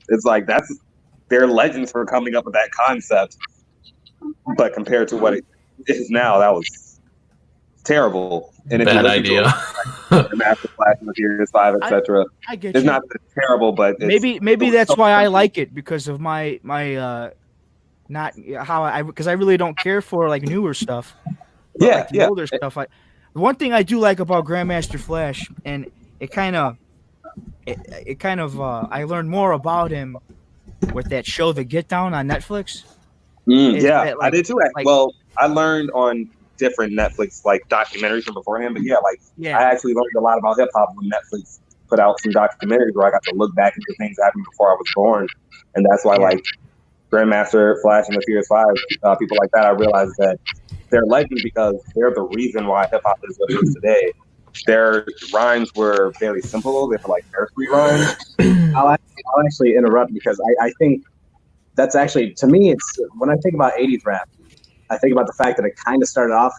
It's like they're legends for coming up with that concept, but compared to what it is now, that was terrible. And bad idea. Master Flash and the Furious 5, etc. I get It's you. not terrible, but Maybe that's why I like it, because of my not how because I really don't care for like newer stuff. But, like, older stuff. The one thing I do like about Grandmaster Flash, and it kind of I learned more about him with that show, The Get Down, on Netflix. That, I did too. Well, I learned on different Netflix like documentaries from beforehand, but I actually learned a lot about hip hop when Netflix put out some documentaries where I got to look back into things that happened before I was born, and that's why like Grandmaster Flash and the Furious 5, people like that, I realized that they're legends because they're the reason why hip hop is what it is today. Their rhymes were very simple. They were like nursery rhymes. I'll actually interrupt because I think that's actually, to me, it's when I think about 80s rap, I think about the fact that it kind of started off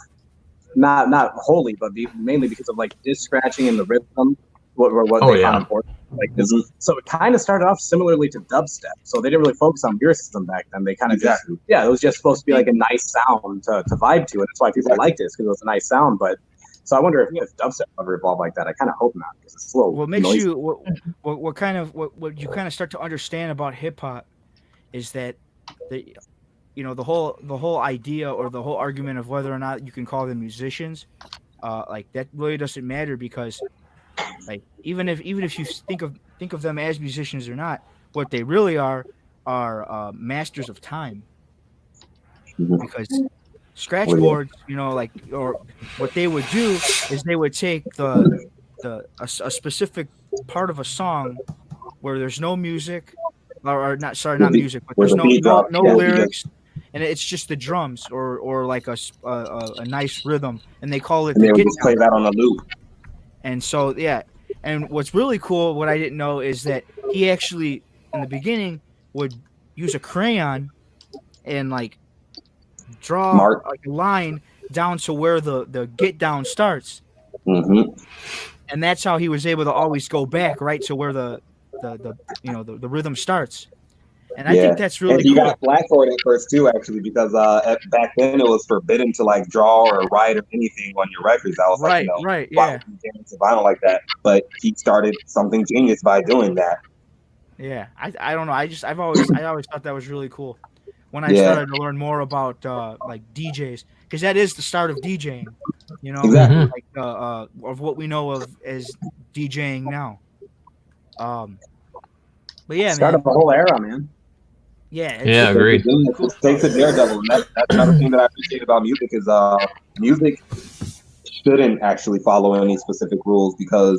not wholly, but mainly because of like disc scratching and the rhythm. What Oh, they yeah. found important. Like this, so it kind of started off similarly to dubstep. So they didn't really focus on lyricism back then. They kind of just, it was just supposed to be like a nice sound to vibe to, and that's why people liked it, because it was a nice sound. But so I wonder if dubstep ever evolved like that. I kind of hope not, because it's slow. What makes you what you kind of start to understand about hip hop is that the the whole idea or the whole argument of whether or not you can call them musicians, like that really doesn't matter, because like even if you think of them as musicians or not, what they really are masters of time, because scratch boards, like, or what they would do is they would take a specific part of a song where there's no music, or not music, but there's no lyrics, and it's just the drums or like a nice rhythm, and they call it And the they would get just play down. that on a loop. And so, yeah. And what's really cool, what I didn't know, is that he actually, in the beginning, would use a crayon and like draw Mark. like a line down to where the get down starts. Mm-hmm. And that's how he was able to always go back right to where the rhythm starts. And I think that's really and he cool. got flack for it at first too, actually, because back then it was forbidden to like draw or write or anything on your records. I was Right, like, right, why yeah. would you dance to vinyl like that? But he started something genius by doing that. Yeah, I don't know. I've always thought that was really cool. When I Yeah. started to learn more about like DJs, because that is the start of DJing, Exactly. like of what we know of as DJing now. But yeah, Start man. of a whole era, man. Yeah, Yeah, agreed. It takes a daredevil, and that's another thing that I appreciate about music is music shouldn't actually follow any specific rules, because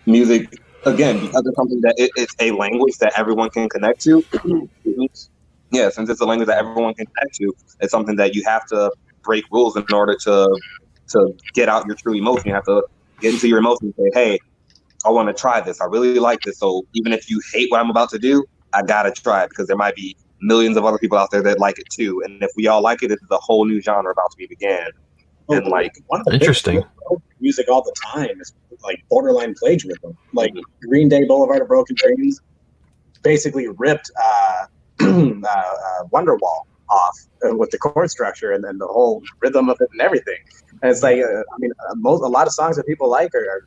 music, again, because it's something that it's a language that everyone can connect to. Yeah, since it's a language that everyone can connect to, it's something that you have to break rules in order to get out your true emotion. You have to get into your emotion and say, hey, I want to try this. I really like this. So even if you hate what I'm about to do, I gotta try it, because there might be millions of other people out there that like it too. And if we all like it, it's a whole new genre about to be began. And like, one of the Interesting. biggest music all the time is like borderline plagiarism. Like Green Day, Boulevard of Broken Dreams, basically ripped Wonderwall off with the chord structure and then the whole rhythm of it and everything. And it's like, a lot of songs that people like are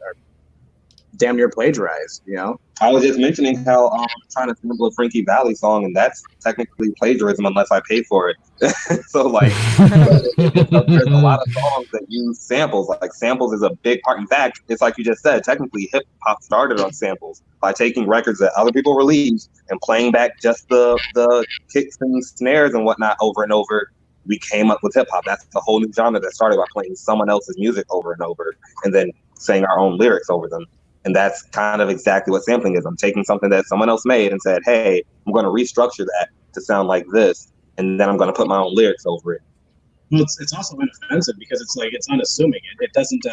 damn near plagiarized, I was just mentioning how I'm trying to sample a Frankie Valli song, and that's technically plagiarism unless I pay for it. So like, there's a lot of songs that use samples. Like samples is a big part. In fact, it's like you just said, technically hip hop started on samples by taking records that other people released and playing back just the kicks and snares and whatnot over and over. We came up with hip hop. That's the whole new genre that started by playing someone else's music over and over and then saying our own lyrics over them. And that's kind of exactly what sampling is. I'm taking something that someone else made and said, hey, I'm going to restructure that to sound like this, and then I'm going to put my own lyrics over it. It's also inoffensive because it's like, it's unassuming. It doesn't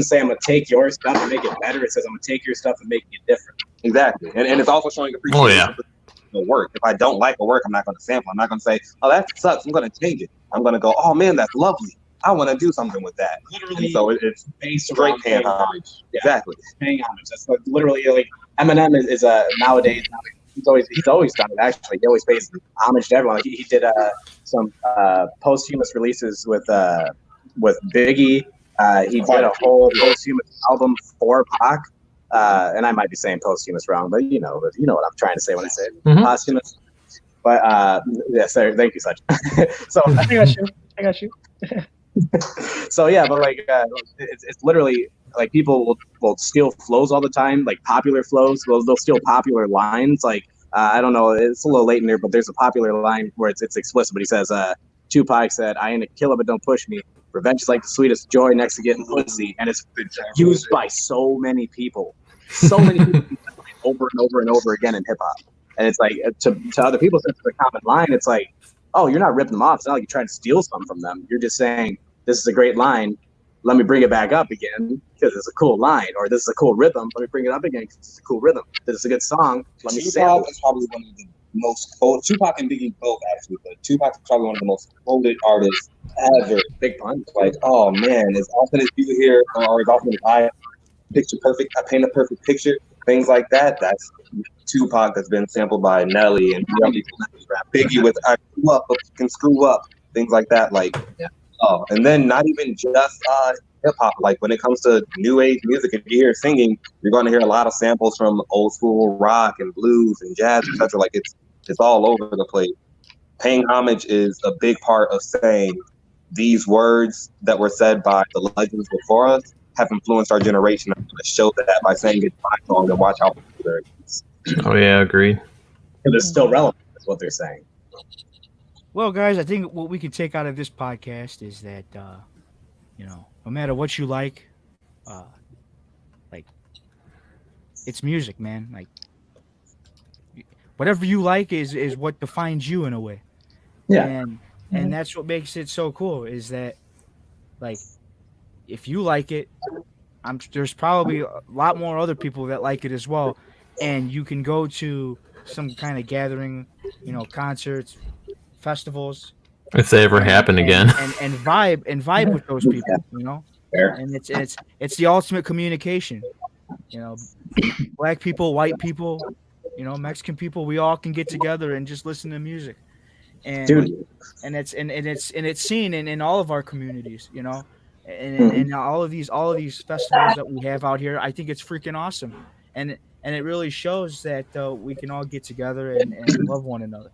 say I'm going to take your stuff and make it better. It says I'm going to take your stuff and make it different. Exactly. And it's also showing appreciation for the work. If I don't like a work, I'm not going to sample. I'm not going to say, oh, that sucks, I'm going to change it. I'm going to go, oh man, that's lovely, I want to do something with that. Literally, and so it's based straight around paying homage. Yeah. Exactly. Paying homage. That's like literally like Eminem is nowadays. He's always done it. Actually, he always pays homage to everyone. Like he did some posthumous releases with Biggie. He did a whole posthumous album for Pac. And I might be saying posthumous wrong, but you know what I'm trying to say when I say it. Posthumous. But yes, thank you, Sach. So I got you. So yeah, but like it's literally like people will steal flows all the time, like popular flows. They'll steal popular lines. Like I don't know, it's a little late in there, but there's a popular line where it's explicit. But he says, Tupac said, "I ain't a killer, but don't push me. Revenge is like the sweetest joy next to getting pussy," and it's used by so many people, over and over and over again in hip hop. And it's like to other people, since it's a common line, it's like, oh, you're not ripping them off. It's not like you're trying to steal some from them. You're just saying, this is a great line. Let me bring it back up again because it's a cool line. Or this is a cool rhythm. Let me bring it up again because it's a cool rhythm. This is a good song. Let me sample. Tupac is probably one of the most quoted. Tupac and Biggie both actually, but Tupac is probably one of the most quoted artists ever. Big pun. Like, oh man, as often as you hear, or as often as I picture perfect, I paint a perfect picture, things like that. That's Tupac that's been sampled by Nelly and Biggie with "I Screw Up, but you can screw up," things like that. Like, oh, and then not even just hip hop. Like when it comes to new age music, if you hear singing, you're going to hear a lot of samples from old school rock and blues and jazz, etc. Like it's all over the place. Paying homage is a big part of saying these words that were said by the legends before us have influenced our generation. I'm going to show that by saying it's my song and watch how popular it is. Oh yeah, agreed. Because it's still relevant, is what they're saying. Well, guys, I think what we can take out of this podcast is that, no matter what you like, it's music, man. Like, whatever you like is what defines you in a way. Yeah. And that's what makes it so cool is that, like, if you like it, there's probably a lot more other people that like it as well. And you can go to some kind of gathering, concerts, festivals, If they ever happen again. and vibe with those people, Fair. and it's the ultimate communication. Black people, white people, Mexican people, we all can get together and just listen to music, and Dude. and it's seen in all of our communities, and all of these festivals that we have out here. I think it's freaking awesome, and it really shows that we can all get together and love one another.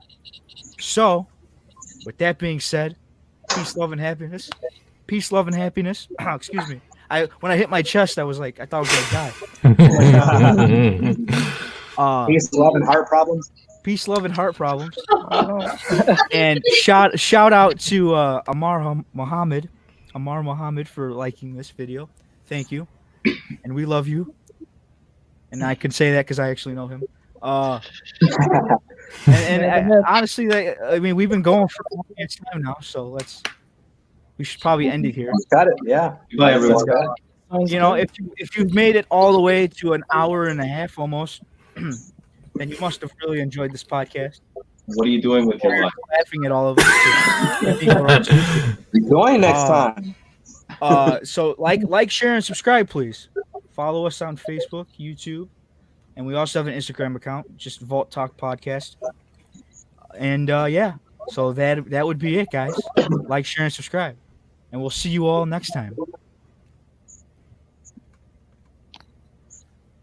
So, with that being said, peace, love, and happiness. Peace, love, and happiness. Excuse me. When I hit my chest, I was like, I thought I was gonna die. Peace, love, and heart problems. Peace, love, and heart problems. And shout out to Amar Muhammad for liking this video. Thank you, and we love you. And I can say that because I actually know him. Honestly, we've been going for a long time now, so we should probably end it here. Got it. Yeah. Goodbye, everyone. If you've made it all the way to an hour and a half almost, then you must have really enjoyed this podcast. What are you doing with your life? Laughing at all of us. Join next time. So like, share, and subscribe, please. Follow us on Facebook, YouTube, and we also have an Instagram account, just Vault Talk Podcast. And so that would be it, guys. Like, share, and subscribe, and we'll see you all next time.